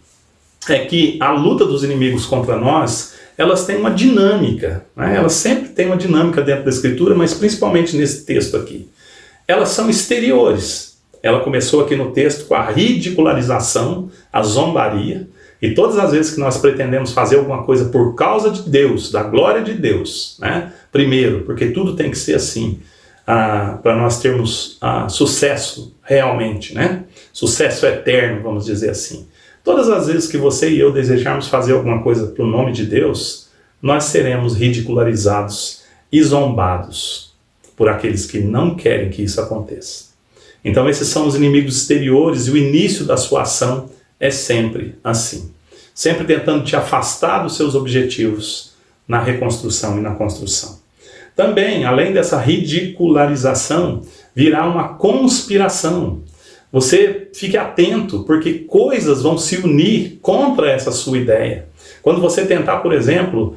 é que a luta dos inimigos contra nós, elas têm uma dinâmica, né? Elas sempre têm uma dinâmica dentro da Escritura, mas principalmente nesse texto aqui. Elas são exteriores. Ela começou aqui no texto com a ridicularização, a zombaria, e todas as vezes que nós pretendemos fazer alguma coisa por causa de Deus, da glória de Deus, né? Primeiro, porque tudo tem que ser assim, para nós termos sucesso realmente, né? Sucesso eterno, vamos dizer assim. Todas as vezes que você e eu desejarmos fazer alguma coisa para o nome de Deus, nós seremos ridicularizados e zombados por aqueles que não querem que isso aconteça. Então esses são os inimigos exteriores e o início da sua ação é sempre assim. Sempre tentando te afastar dos seus objetivos na reconstrução e na construção. Também, além dessa ridicularização, virá uma conspiração. Você fique atento, porque coisas vão se unir contra essa sua ideia. Quando você tentar, por exemplo,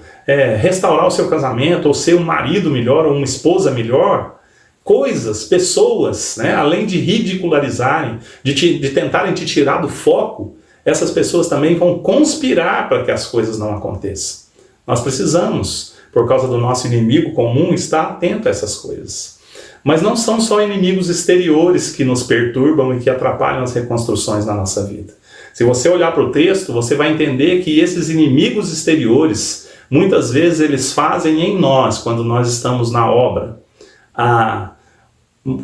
restaurar o seu casamento, ou ser um marido melhor, ou uma esposa melhor, coisas, pessoas, né, além de ridicularizarem, de tentarem te tirar do foco, essas pessoas também vão conspirar para que as coisas não aconteçam. Nós precisamos, por causa do nosso inimigo comum, estar atento a essas coisas. Mas não são só inimigos exteriores que nos perturbam e que atrapalham as reconstruções na nossa vida. Se você olhar para o texto, você vai entender que esses inimigos exteriores, muitas vezes eles fazem em nós, quando nós estamos na obra,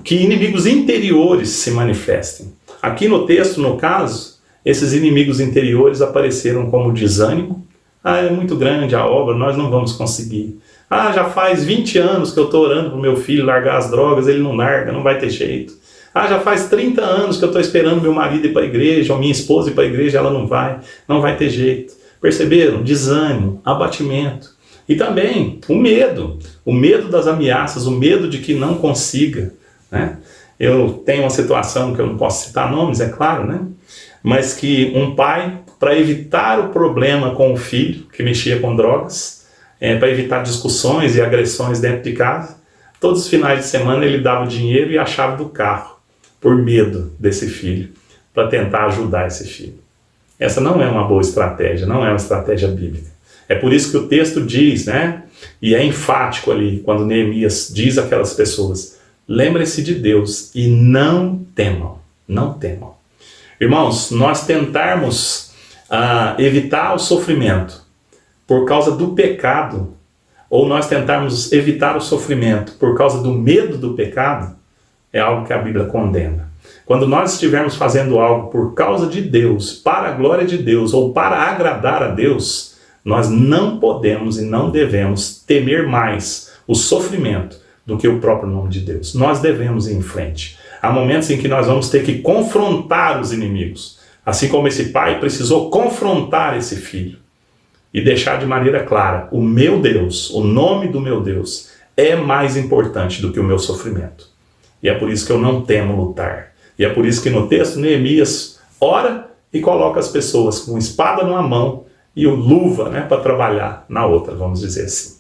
que inimigos interiores se manifestem. Aqui no texto, no caso, esses inimigos interiores apareceram como desânimo. É muito grande a obra, nós não vamos conseguir. Já faz 20 anos que eu estou orando para o meu filho largar as drogas, ele não larga, não vai ter jeito. Já faz 30 anos que eu estou esperando meu marido ir para a igreja, ou minha esposa ir para a igreja, ela não vai ter jeito. Perceberam? Desânimo, abatimento. E também o medo das ameaças, o medo de que não consiga, né? Eu tenho uma situação que eu não posso citar nomes, é claro, né? Mas que um pai, para evitar o problema com o filho que mexia com drogas, para evitar discussões e agressões dentro de casa, todos os finais de semana ele dava o dinheiro e a chave do carro, por medo desse filho, para tentar ajudar esse filho. Essa não é uma boa estratégia, não é uma estratégia bíblica. É por isso que o texto diz, né? E é enfático ali, quando Neemias diz àquelas pessoas, lembrem-se de Deus e não temam, não temam. Irmãos, nós tentarmos evitar o sofrimento por causa do pecado, ou nós tentarmos evitar o sofrimento por causa do medo do pecado, é algo que a Bíblia condena. Quando nós estivermos fazendo algo por causa de Deus, para a glória de Deus ou para agradar a Deus, nós não podemos e não devemos temer mais o sofrimento do que o próprio nome de Deus. Nós devemos ir em frente. Há momentos em que nós vamos ter que confrontar os inimigos, assim como esse pai precisou confrontar esse filho e deixar de maneira clara: o meu Deus, o nome do meu Deus, é mais importante do que o meu sofrimento. E é por isso que eu não temo lutar. E é por isso que no texto Neemias ora e coloca as pessoas com espada numa mão e o luva, né, para trabalhar na outra, vamos dizer assim.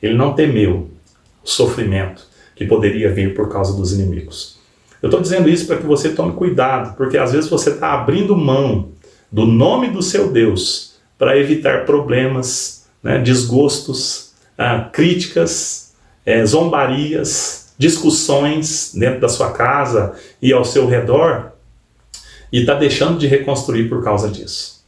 Ele não temeu o sofrimento que poderia vir por causa dos inimigos. Eu estou dizendo isso para que você tome cuidado, porque às vezes você está abrindo mão do nome do seu Deus para evitar problemas, né, desgostos, críticas, zombarias, discussões dentro da sua casa e ao seu redor, e está deixando de reconstruir por causa disso.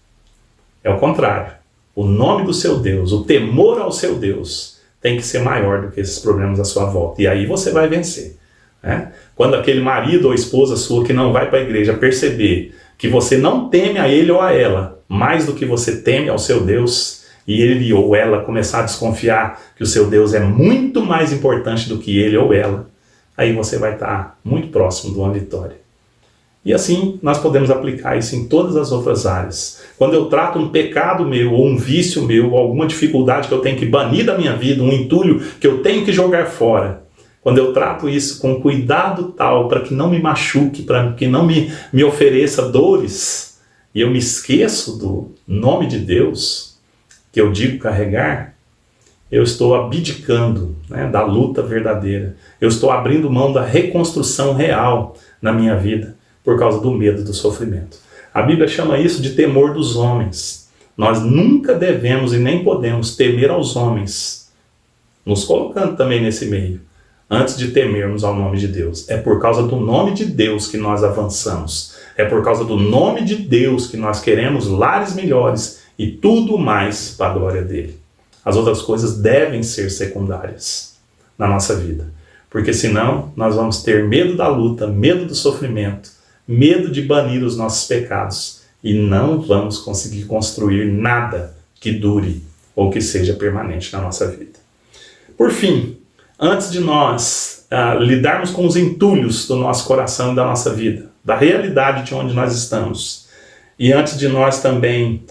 É o contrário. O nome do seu Deus, o temor ao seu Deus, tem que ser maior do que esses problemas à sua volta. E aí você vai vencer, né? Quando aquele marido ou esposa sua que não vai para a igreja perceber que você não teme a ele ou a ela mais do que você teme ao seu Deus, e ele ou ela começar a desconfiar que o seu Deus é muito mais importante do que ele ou ela, aí você vai estar muito próximo de uma vitória. E assim nós podemos aplicar isso em todas as outras áreas. Quando eu trato um pecado meu, ou um vício meu, ou alguma dificuldade que eu tenho que banir da minha vida, um entulho que eu tenho que jogar fora, quando eu trato isso com cuidado tal, para que não me machuque, para que não me ofereça dores, e eu me esqueço do nome de Deus, que eu digo carregar, eu estou abdicando, né, da luta verdadeira. Eu estou abrindo mão da reconstrução real na minha vida por causa do medo do sofrimento. A Bíblia chama isso de temor dos homens. Nós nunca devemos e nem podemos temer aos homens, nos colocando também nesse meio, antes de temermos ao nome de Deus. É por causa do nome de Deus que nós avançamos. É por causa do nome de Deus que nós queremos lares melhores e tudo mais para a glória dele. As outras coisas devem ser secundárias na nossa vida, porque senão nós vamos ter medo da luta, medo do sofrimento, medo de banir os nossos pecados e não vamos conseguir construir nada que dure ou que seja permanente na nossa vida. Por fim, antes de nós lidarmos com os entulhos do nosso coração e da nossa vida, da realidade de onde nós estamos, e antes de nós também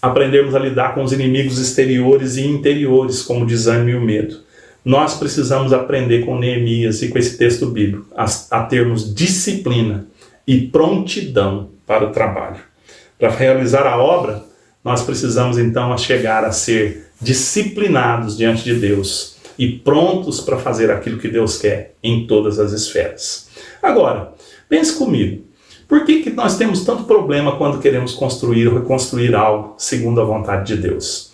aprendermos a lidar com os inimigos exteriores e interiores, como o desânimo e o medo, nós precisamos aprender com Neemias e com esse texto bíblico a termos disciplina e prontidão para o trabalho. Para realizar a obra, nós precisamos então chegar a ser disciplinados diante de Deus e prontos para fazer aquilo que Deus quer em todas as esferas. Agora, pense comigo. Por que nós temos tanto problema quando queremos construir ou reconstruir algo segundo a vontade de Deus?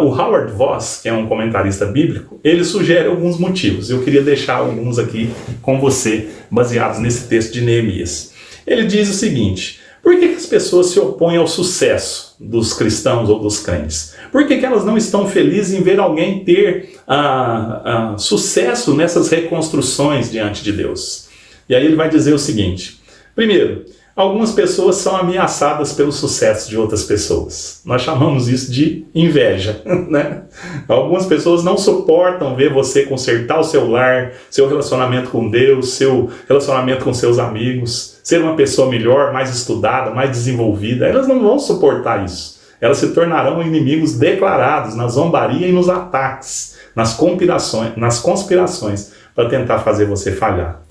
O Howard Voss, que é um comentarista bíblico, ele sugere alguns motivos. Eu queria deixar alguns aqui com você, baseados nesse texto de Neemias. Ele diz o seguinte: por que as pessoas se opõem ao sucesso dos cristãos ou dos crentes? Por que elas não estão felizes em ver alguém ter sucesso nessas reconstruções diante de Deus? E aí ele vai dizer o seguinte: primeiro, algumas pessoas são ameaçadas pelo sucesso de outras pessoas. Nós chamamos isso de inveja, né? Algumas pessoas não suportam ver você consertar o seu lar, seu relacionamento com Deus, seu relacionamento com seus amigos, ser uma pessoa melhor, mais estudada, mais desenvolvida. Elas não vão suportar isso. Elas se tornarão inimigos declarados na zombaria e nos ataques, nas conspirações para tentar fazer você falhar.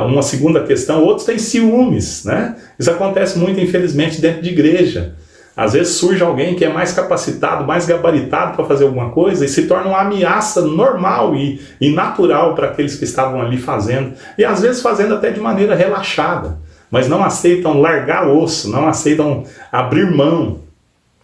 Uma segunda questão, outros têm ciúmes, né? Isso acontece muito, infelizmente, dentro de igreja. Às vezes surge alguém que é mais capacitado, mais gabaritado para fazer alguma coisa e se torna uma ameaça normal e natural para aqueles que estavam ali fazendo. E às vezes fazendo até de maneira relaxada, mas não aceitam largar osso, não aceitam abrir mão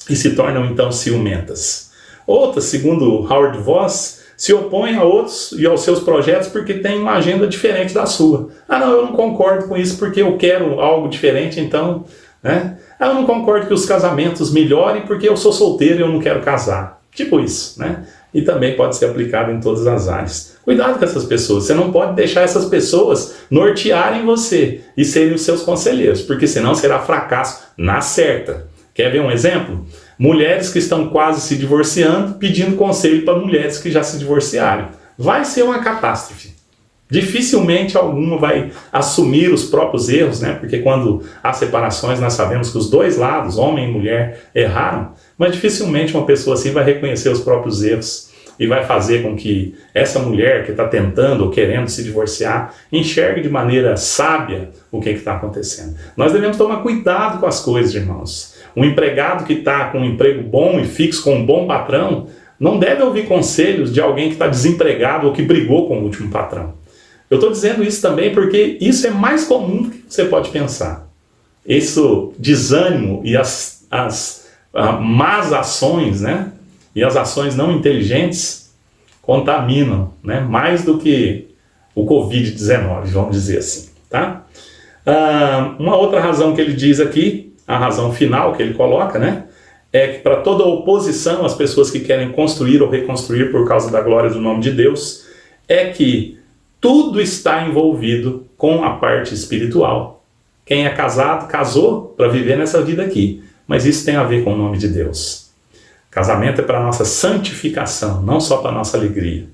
e se tornam então ciumentas. Outras, segundo Howard Voss, se opõem a outros e aos seus projetos porque tem uma agenda diferente da sua. Não, eu não concordo com isso porque eu quero algo diferente, então, né? Eu não concordo que os casamentos melhorem porque eu sou solteiro e eu não quero casar. Tipo isso, né? e também pode ser aplicado em todas as áreas. Cuidado com essas pessoas, você não pode deixar essas pessoas nortearem você e serem os seus conselheiros, porque senão será fracasso na certa. Quer ver um exemplo? Mulheres que estão quase se divorciando, pedindo conselho para mulheres que já se divorciaram. Vai ser uma catástrofe. Dificilmente alguma vai assumir os próprios erros, né? Porque quando há separações nós sabemos que os dois lados, homem e mulher, erraram, mas dificilmente uma pessoa assim vai reconhecer os próprios erros e vai fazer com que essa mulher que está tentando ou querendo se divorciar enxergue de maneira sábia o que está acontecendo. Nós devemos tomar cuidado com as coisas, irmãos. Um empregado que está com um emprego bom e fixo, com um bom patrão, não deve ouvir conselhos de alguém que está desempregado ou que brigou com o último patrão. Eu estou dizendo isso também porque isso é mais comum do que você pode pensar. Esse desânimo e as más ações, né? E as ações não inteligentes contaminam, né? Mais do que o Covid-19, vamos dizer assim. Tá? Uma outra razão que ele diz aqui, a razão final que ele coloca, né? É que para toda oposição às pessoas que querem construir ou reconstruir por causa da glória do nome de Deus, é que tudo está envolvido com a parte espiritual. Quem é casado, casou para viver nessa vida aqui. Mas isso tem a ver com o nome de Deus. Casamento é para a nossa santificação, não só para a nossa alegria.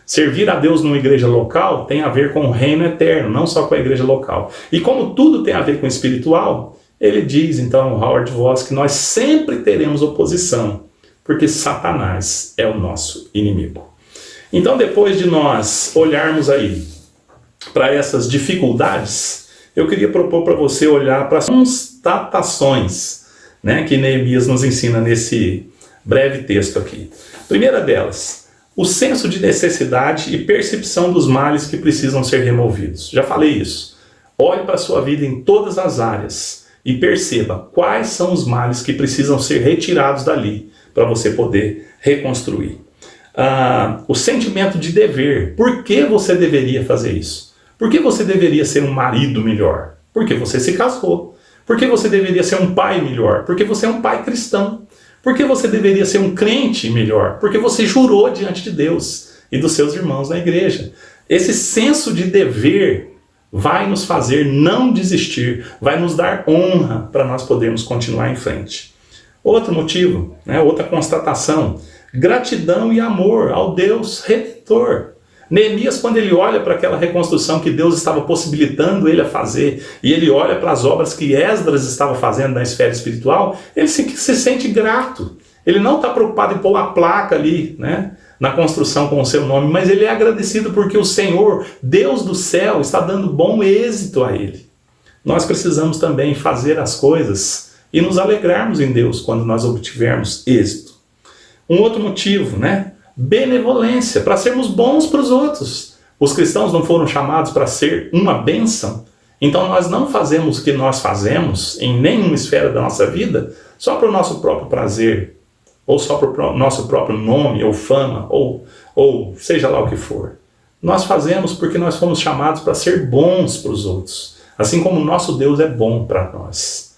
Servir a Deus numa igreja local tem a ver com o reino eterno, não só com a igreja local. E como tudo tem a ver com o espiritual, ele diz, então, Howard Voss, que nós sempre teremos oposição, porque Satanás é o nosso inimigo. Então, depois de nós olharmos aí para essas dificuldades, eu queria propor para você olhar para as constatações, né, que Neemias nos ensina nesse breve texto aqui. Primeira delas, o senso de necessidade e percepção dos males que precisam ser removidos. Já falei isso. Olhe para a sua vida em todas as áreas e perceba quais são os males que precisam ser retirados dali para você poder reconstruir. O sentimento de dever. Por que você deveria fazer isso? Por que você deveria ser um marido melhor? Porque você se casou. Por que você deveria ser um pai melhor? Porque você é um pai cristão. Por que você deveria ser um crente melhor? Porque você jurou diante de Deus e dos seus irmãos na igreja. Esse senso de dever vai nos fazer não desistir, vai nos dar honra para nós podermos continuar em frente. Outro motivo, né, outra constatação, gratidão e amor ao Deus Redentor. Neemias, quando ele olha para aquela reconstrução que Deus estava possibilitando ele a fazer, e ele olha para as obras que Esdras estava fazendo na esfera espiritual, ele se sente grato. Ele não está preocupado em pôr a placa ali, né, na construção com o seu nome, mas ele é agradecido porque o Senhor, Deus do céu, está dando bom êxito a ele. Nós precisamos também fazer as coisas e nos alegrarmos em Deus quando nós obtivermos êxito. Um outro motivo, né? Benevolência, para sermos bons para os outros. Os cristãos não foram chamados para ser uma bênção. Então nós não fazemos o que nós fazemos em nenhuma esfera da nossa vida só para o nosso próprio prazer, ou só para o nosso próprio nome, ou fama, ou seja lá o que for. Nós fazemos porque nós fomos chamados para ser bons para os outros, assim como o nosso Deus é bom para nós.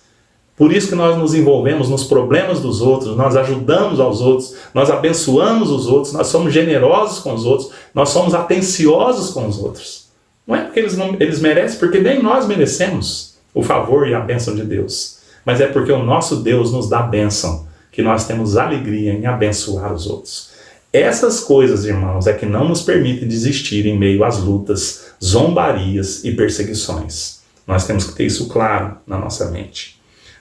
Por isso que nós nos envolvemos nos problemas dos outros, nós ajudamos aos outros, nós abençoamos os outros, nós somos generosos com os outros, nós somos atenciosos com os outros. Não é porque eles merecem, porque nem nós merecemos o favor e a bênção de Deus, mas é porque o nosso Deus nos dá bênção, que nós temos alegria em abençoar os outros. Essas coisas, irmãos, é que não nos permitem desistir em meio às lutas, zombarias e perseguições. Nós temos que ter isso claro na nossa mente.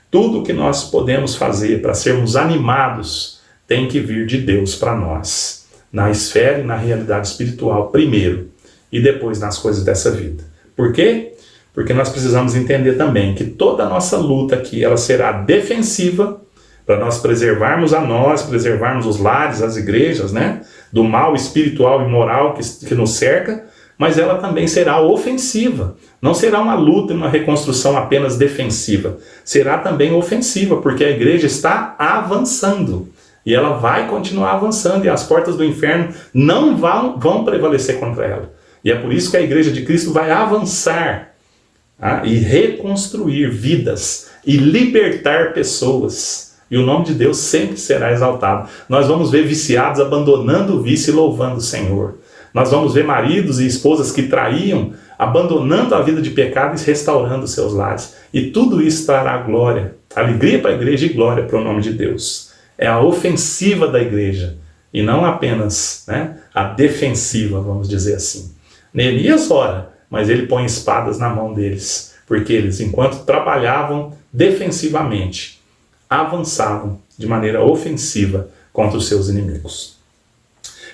Tudo o que nós podemos fazer para sermos animados tem que vir de Deus para nós, na esfera e na realidade espiritual primeiro, e depois nas coisas dessa vida. Por quê? Porque nós precisamos entender também que toda a nossa luta aqui ela será defensiva, para nós preservarmos a nós, preservarmos os lares, as igrejas, né, do mal espiritual e moral que nos cerca, mas ela também será ofensiva. Não será uma luta e uma reconstrução apenas defensiva. Será também ofensiva, porque a igreja está avançando. E ela vai continuar avançando, e as portas do inferno não vão prevalecer contra ela. E é por isso que a igreja de Cristo vai avançar e reconstruir vidas e libertar pessoas E o nome de Deus sempre será exaltado. Nós vamos ver viciados abandonando o vício e louvando o Senhor. Nós vamos ver maridos e esposas que traíam, abandonando a vida de pecado e restaurando seus lares. E tudo isso trará glória, alegria para a igreja e glória para o nome de Deus. É a ofensiva da igreja e não apenas, né, a defensiva, vamos dizer assim. Neemias ora, mas ele põe espadas na mão deles, porque eles, enquanto trabalhavam defensivamente, avançavam de maneira ofensiva contra os seus inimigos.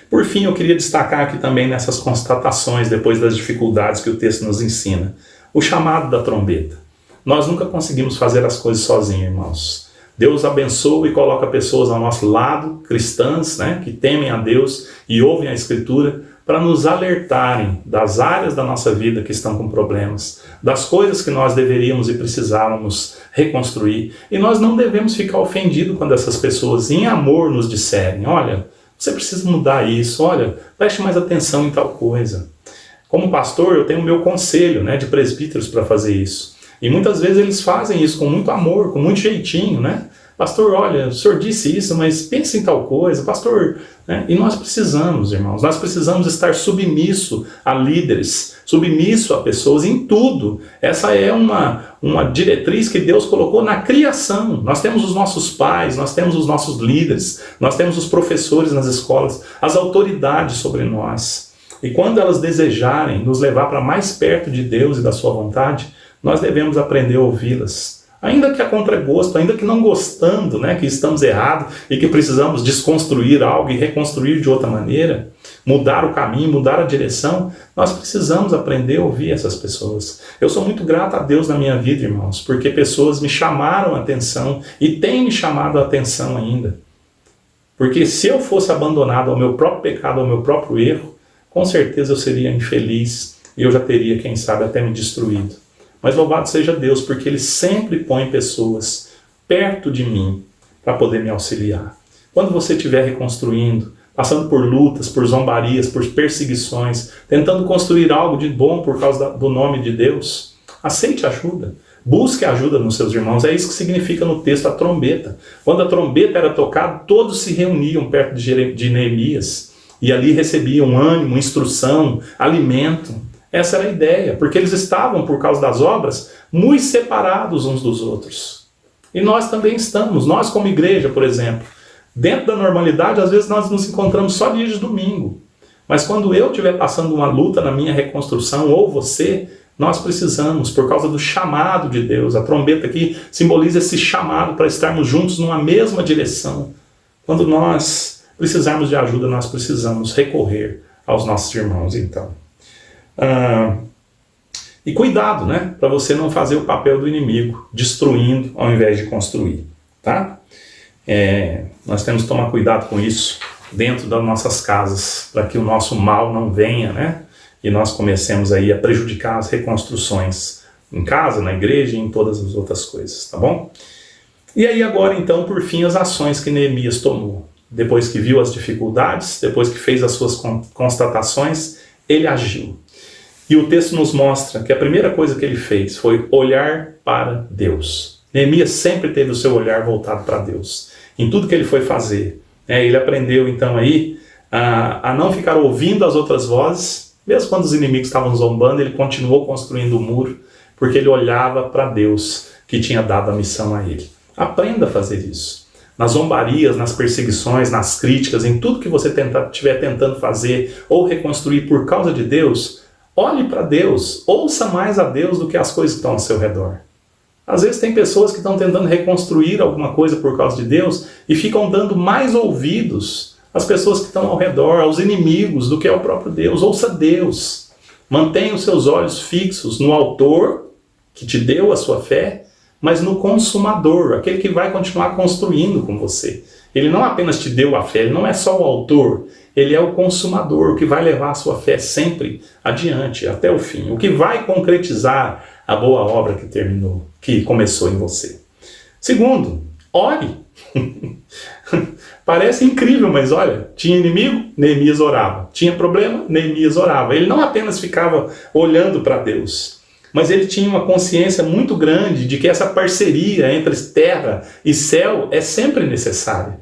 Por fim, eu queria destacar aqui também nessas constatações, depois das dificuldades que o texto nos ensina, o chamado da trombeta. Nós nunca conseguimos fazer as coisas sozinhos, irmãos. Deus abençoa e coloca pessoas ao nosso lado, cristãs, né, que temem a Deus e ouvem a Escritura, para nos alertarem das áreas da nossa vida que estão com problemas, das coisas que nós deveríamos e precisávamos reconstruir. E nós não devemos ficar ofendidos quando essas pessoas, em amor, nos disserem: olha, você precisa mudar isso, olha, preste mais atenção em tal coisa. Como pastor, eu tenho o meu conselho, né, de presbíteros para fazer isso. E muitas vezes eles fazem isso com muito amor, com muito jeitinho, né? Pastor, olha, o senhor disse isso, mas pense em tal coisa, pastor. Né? E nós precisamos, irmãos, nós precisamos estar submisso a líderes, submisso a pessoas em tudo. Essa é uma diretriz que Deus colocou na criação. Nós temos os nossos pais, nós temos os nossos líderes, nós temos os professores nas escolas, as autoridades sobre nós. E quando elas desejarem nos levar para mais perto de Deus e da sua vontade, nós devemos aprender a ouvi-las. Ainda que a contragosto, ainda que não gostando, né, que estamos errados e que precisamos desconstruir algo e reconstruir de outra maneira, mudar o caminho, mudar a direção, nós precisamos aprender a ouvir essas pessoas. Eu sou muito grato a Deus na minha vida, irmãos, porque pessoas me chamaram a atenção e têm me chamado a atenção ainda. Porque se eu fosse abandonado ao meu próprio pecado, ao meu próprio erro, com certeza eu seria infeliz e eu já teria, quem sabe, até me destruído. Mas louvado seja Deus, porque Ele sempre põe pessoas perto de mim para poder me auxiliar. Quando você estiver reconstruindo, passando por lutas, por zombarias, por perseguições, tentando construir algo de bom por causa do nome de Deus, aceite ajuda. Busque ajuda nos seus irmãos. É isso que significa no texto a trombeta. Quando a trombeta era tocada, todos se reuniam perto de Neemias e ali recebiam ânimo, instrução, alimento. Essa era a ideia, porque eles estavam, por causa das obras, muito separados uns dos outros. E nós também estamos, nós como igreja, por exemplo. Dentro da normalidade, às vezes nós nos encontramos só dias de domingo. Mas quando eu estiver passando uma luta na minha reconstrução, ou você, nós precisamos, por causa do chamado de Deus. A trombeta aqui simboliza esse chamado para estarmos juntos numa mesma direção. Quando nós precisarmos de ajuda, nós precisamos recorrer aos nossos irmãos, então. E cuidado, né, para você não fazer o papel do inimigo, destruindo ao invés de construir, tá? Nós temos que tomar cuidado com isso dentro das nossas casas, para que o nosso mal não venha, né, e nós comecemos aí a prejudicar as reconstruções em casa, na igreja e em todas as outras coisas, tá bom? E aí agora então, por fim, as ações que Neemias tomou. Depois que viu as dificuldades, depois que fez as suas constatações, ele agiu. E o texto nos mostra que a primeira coisa que ele fez foi olhar para Deus. Neemias sempre teve o seu olhar voltado para Deus. Em tudo que ele foi fazer. Ele aprendeu então aí a não ficar ouvindo as outras vozes. Mesmo quando os inimigos estavam zombando, ele continuou construindo o muro, porque ele olhava para Deus que tinha dado a missão a ele. Aprenda a fazer isso. Nas zombarias, nas perseguições, nas críticas, em tudo que você estiver tentando fazer ou reconstruir por causa de Deus, olhe para Deus, ouça mais a Deus do que as coisas que estão ao seu redor. Às vezes tem pessoas que estão tentando reconstruir alguma coisa por causa de Deus e ficam dando mais ouvidos às pessoas que estão ao redor, aos inimigos, do que ao próprio Deus. Ouça Deus. Mantenha os seus olhos fixos no autor que te deu a sua fé, mas no consumador, aquele que vai continuar construindo com você. Ele não apenas te deu a fé, ele não é só o autor, ele é o consumador, o que vai levar a sua fé sempre adiante, até o fim. O que vai concretizar a boa obra que começou em você. Segundo, ore. Parece incrível, mas olha, tinha inimigo, Neemias orava. Tinha problema, Neemias orava. Ele não apenas ficava olhando para Deus. mas ele tinha uma consciência muito grande de que essa parceria entre terra e céu é sempre necessária.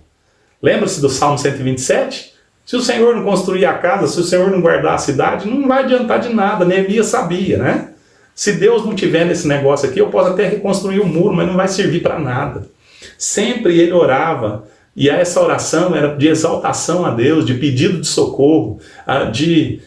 Lembra-se do Salmo 127? Se o Senhor não construir a casa, se o Senhor não guardar a cidade, não vai adiantar de nada. Neemias sabia, né? Se Deus não tiver nesse negócio aqui, eu posso até reconstruir o muro, mas não vai servir para nada. Sempre ele orava, e essa oração era de exaltação a Deus, de pedido de socorro, de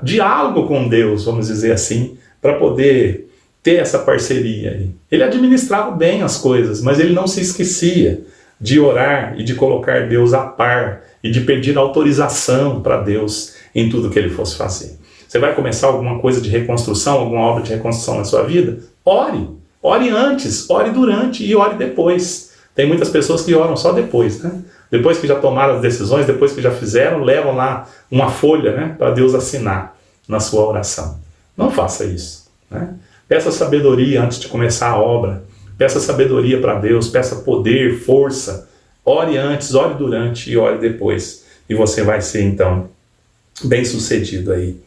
diálogo com Deus, vamos dizer assim, para poder ter essa parceria aí. Ele administrava bem as coisas, mas ele não se esquecia de orar e de colocar Deus a par e de pedir autorização para Deus em tudo que ele fosse fazer. Você vai começar alguma coisa de reconstrução, alguma obra de reconstrução na sua vida? Ore. Ore antes, ore durante e ore depois. Tem muitas pessoas que oram só depois, né? Depois que já tomaram as decisões, depois que já fizeram, levam lá uma folha, né, para Deus assinar na sua oração. Não faça isso, né? Peça sabedoria antes de começar a obra. Peça sabedoria para Deus, peça poder, força. Ore antes, ore durante e ore depois. E você vai ser, então, bem sucedido aí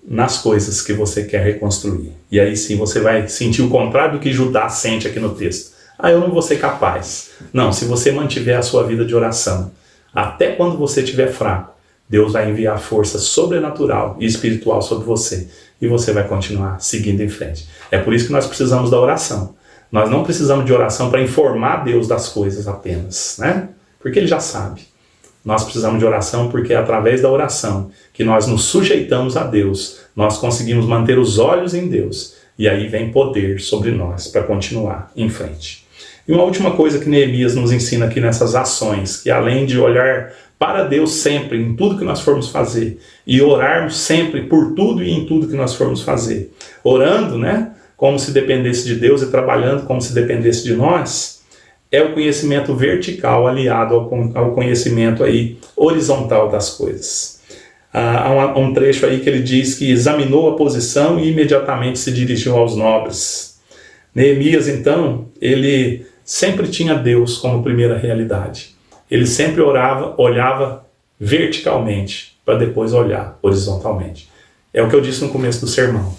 nas coisas que você quer reconstruir. E aí sim você vai sentir o contrário do que Judá sente aqui no texto. Eu não vou ser capaz. Não, se você mantiver a sua vida de oração, até quando você estiver fraco, Deus vai enviar força sobrenatural e espiritual sobre você. E você vai continuar seguindo em frente. É por isso que nós precisamos da oração. Nós não precisamos de oração para informar Deus das coisas apenas, né? Porque Ele já sabe. Nós precisamos de oração porque é através da oração que nós nos sujeitamos a Deus, nós conseguimos manter os olhos em Deus, e aí vem poder sobre nós para continuar em frente. E uma última coisa que Neemias nos ensina aqui nessas ações, que além de olhar para Deus sempre, em tudo que nós formos fazer, e orarmos sempre por tudo e em tudo que nós formos fazer, orando, né, como se dependesse de Deus e trabalhando como se dependesse de nós, é o conhecimento vertical aliado ao conhecimento aí horizontal das coisas. Há um trecho aí que ele diz que examinou a posição e imediatamente se dirigiu aos nobres. Neemias, então, ele sempre tinha Deus como primeira realidade. Ele sempre olhava verticalmente para depois olhar horizontalmente. É o que eu disse no começo do sermão.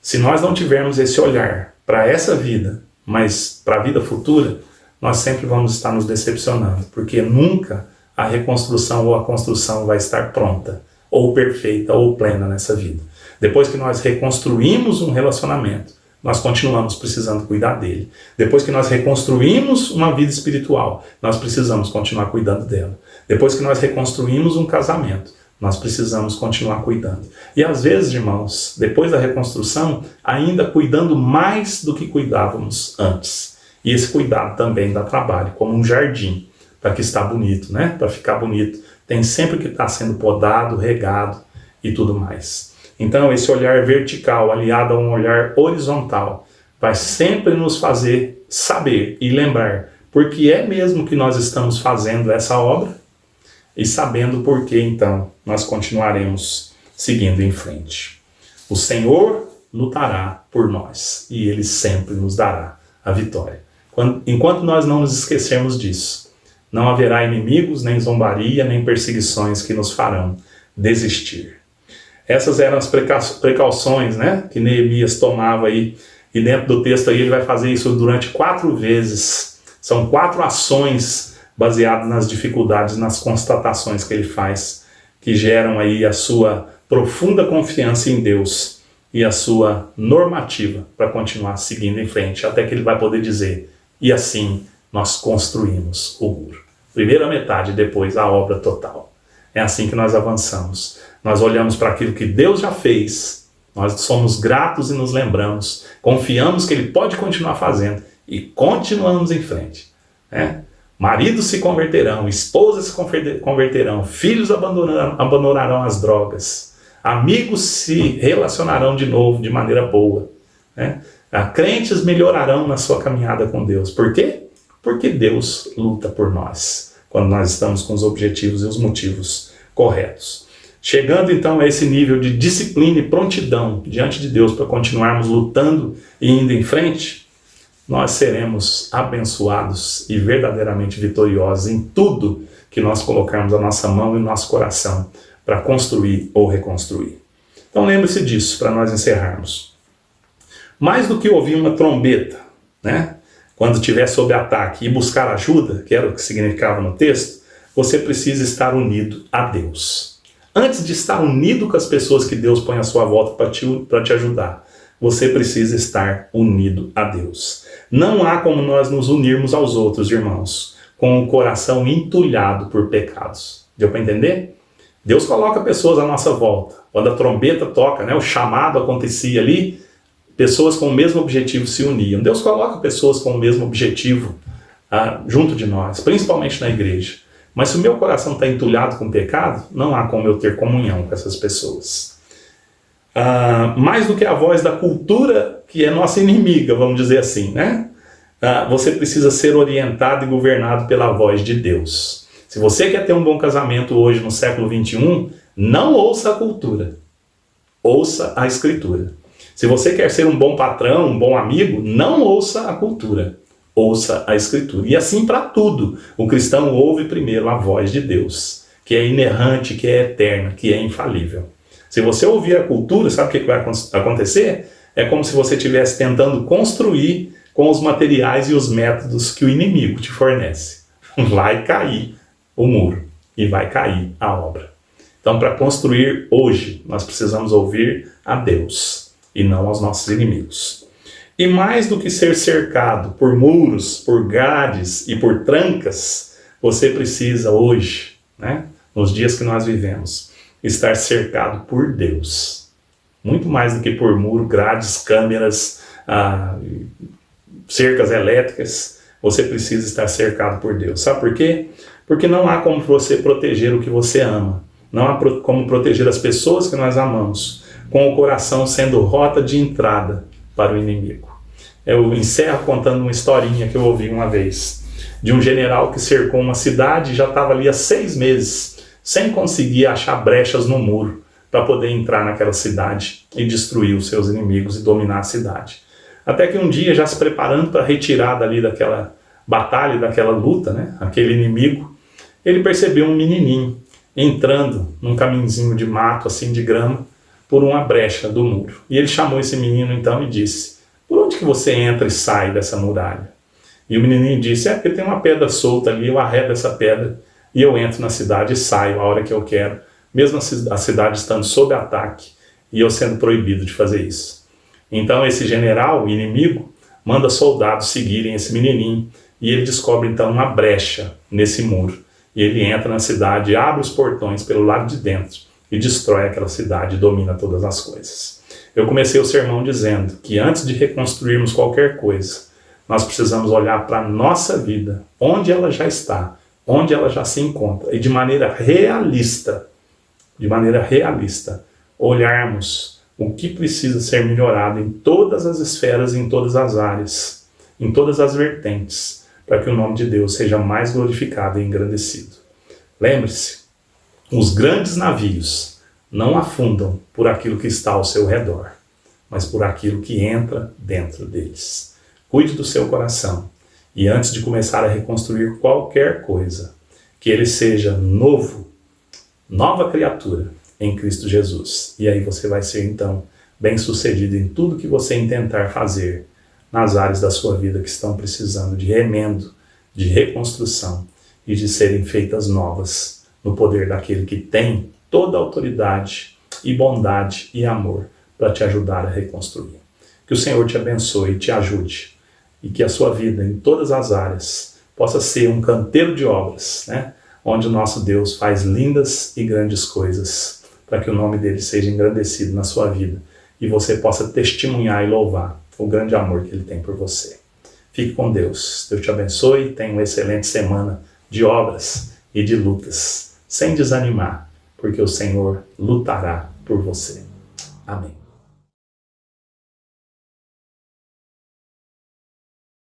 Se nós não tivermos esse olhar para essa vida, mas para a vida futura, nós sempre vamos estar nos decepcionando, porque nunca a reconstrução ou a construção vai estar pronta, ou perfeita, ou plena nessa vida. Depois que nós reconstruímos um relacionamento, nós continuamos precisando cuidar dele. Depois que nós reconstruímos uma vida espiritual, nós precisamos continuar cuidando dela. Depois que nós reconstruímos um casamento, nós precisamos continuar cuidando. E às vezes, irmãos, depois da reconstrução, ainda cuidando mais do que cuidávamos antes. E esse cuidado também dá trabalho, como um jardim, para que está bonito, né? Para ficar bonito, tem sempre que estar sendo podado, regado e tudo mais. Então, esse olhar vertical, aliado a um olhar horizontal, vai sempre nos fazer saber e lembrar por que é mesmo que nós estamos fazendo essa obra e sabendo por que, então, nós continuaremos seguindo em frente. O Senhor lutará por nós e Ele sempre nos dará a vitória. Enquanto nós não nos esquecermos disso, não haverá inimigos, nem zombaria, nem perseguições que nos farão desistir. Essas eram as precauções, né, que Neemias tomava aí, e dentro do texto aí ele vai fazer isso durante 4 vezes. São 4 ações baseadas nas dificuldades, nas constatações que ele faz, que geram aí a sua profunda confiança em Deus e a sua normativa para continuar seguindo em frente, até que ele vai poder dizer: e assim nós construímos o muro. Primeira metade, depois a obra total. É assim que nós avançamos. Nós olhamos para aquilo que Deus já fez, nós somos gratos e nos lembramos, confiamos que Ele pode continuar fazendo e continuamos em frente. Né? Maridos se converterão, esposas se converterão, filhos abandonarão as drogas, amigos se relacionarão de novo de maneira boa. Né? Crentes melhorarão na sua caminhada com Deus. Por quê? Porque Deus luta por nós, quando nós estamos com os objetivos e os motivos corretos. Chegando então a esse nível de disciplina e prontidão diante de Deus para continuarmos lutando e indo em frente, nós seremos abençoados e verdadeiramente vitoriosos em tudo que nós colocarmos a nossa mão e o nosso coração para construir ou reconstruir. Então Então lembre-se disso para nós encerrarmos. Mais do que ouvir uma trombeta, né? Quando estiver sob ataque e buscar ajuda, que era o que significava no texto, você precisa estar unido a Deus. Antes de estar unido com as pessoas que Deus põe à sua volta para te ajudar, você precisa estar unido a Deus. Não há como nós nos unirmos aos outros, irmãos, com o coração entulhado por pecados. Deu para entender? Deus coloca pessoas à nossa volta. Quando a trombeta toca, né, o chamado acontecia ali, pessoas com o mesmo objetivo se uniam. Deus coloca pessoas com o mesmo objetivo junto de nós, principalmente na igreja. Mas se o meu coração está entulhado com pecado, não há como eu ter comunhão com essas pessoas. Mais do que a voz da cultura, que é nossa inimiga, vamos dizer assim, né? Você precisa ser orientado e governado pela voz de Deus. Se você quer ter um bom casamento hoje, no século XXI, não ouça a cultura, ouça a Escritura. Se você quer ser um bom patrão, um bom amigo, não ouça a cultura, ouça a Escritura. E assim para tudo, o cristão ouve primeiro a voz de Deus, que é inerrante, que é eterna, que é infalível. Se você ouvir a cultura, sabe o que vai acontecer? É como se você estivesse tentando construir com os materiais e os métodos que o inimigo te fornece. Vai cair o muro e vai cair a obra. Então, para construir hoje, nós precisamos ouvir a Deus e não aos nossos inimigos. E mais do que ser cercado por muros, por grades e por trancas, você precisa hoje, né, nos dias que nós vivemos, estar cercado por Deus. Muito mais do que por muro, grades, câmeras, cercas elétricas, você precisa estar cercado por Deus. Sabe por quê? Porque não há como você proteger o que você ama. Não há como proteger as pessoas que nós amamos, com o coração sendo rota de entrada para o inimigo. Eu encerro contando uma historinha que eu ouvi uma vez, de um general que cercou uma cidade e já estava ali há 6 meses, sem conseguir achar brechas no muro, para poder entrar naquela cidade e destruir os seus inimigos e dominar a cidade. Até que um dia, já se preparando para retirar dali daquela batalha, daquela luta, né, aquele inimigo, ele percebeu um menininho entrando num caminhozinho de mato, assim, de grama, por uma brecha do muro. E ele chamou esse menino então e disse: por onde que você entra e sai dessa muralha? E o menininho disse: porque tem uma pedra solta ali, eu arredo essa pedra e eu entro na cidade e saio a hora que eu quero, mesmo a cidade estando sob ataque e eu sendo proibido de fazer isso. Então esse general, o inimigo, manda soldados seguirem esse menininho e ele descobre então uma brecha nesse muro. E ele entra na cidade, abre os portões pelo lado de dentro e destrói aquela cidade e domina todas as coisas. Eu comecei o sermão dizendo que antes de reconstruirmos qualquer coisa, nós precisamos olhar para a nossa vida, onde ela já está, onde ela já se encontra, e de maneira realista, olharmos o que precisa ser melhorado em todas as esferas, em todas as áreas, em todas as vertentes, para que o nome de Deus seja mais glorificado e engrandecido. Lembre-se, os grandes navios não afundam por aquilo que está ao seu redor, mas por aquilo que entra dentro deles. Cuide do seu coração e antes de começar a reconstruir qualquer coisa, que ele seja novo, nova criatura em Cristo Jesus. E aí você vai ser então bem-sucedido em tudo que você intentar fazer nas áreas da sua vida que estão precisando de remendo, de reconstrução e de serem feitas novas no poder daquele que tem toda a autoridade e bondade e amor para te ajudar a reconstruir. Que o Senhor te abençoe e te ajude e que a sua vida em todas as áreas possa ser um canteiro de obras, né? Onde o nosso Deus faz lindas e grandes coisas para que o nome dele seja engrandecido na sua vida e você possa testemunhar e louvar o grande amor que ele tem por você. Fique com Deus. Deus te abençoe. Tenha uma excelente semana de obras e de lutas, sem desanimar, porque o Senhor lutará por você. Amém.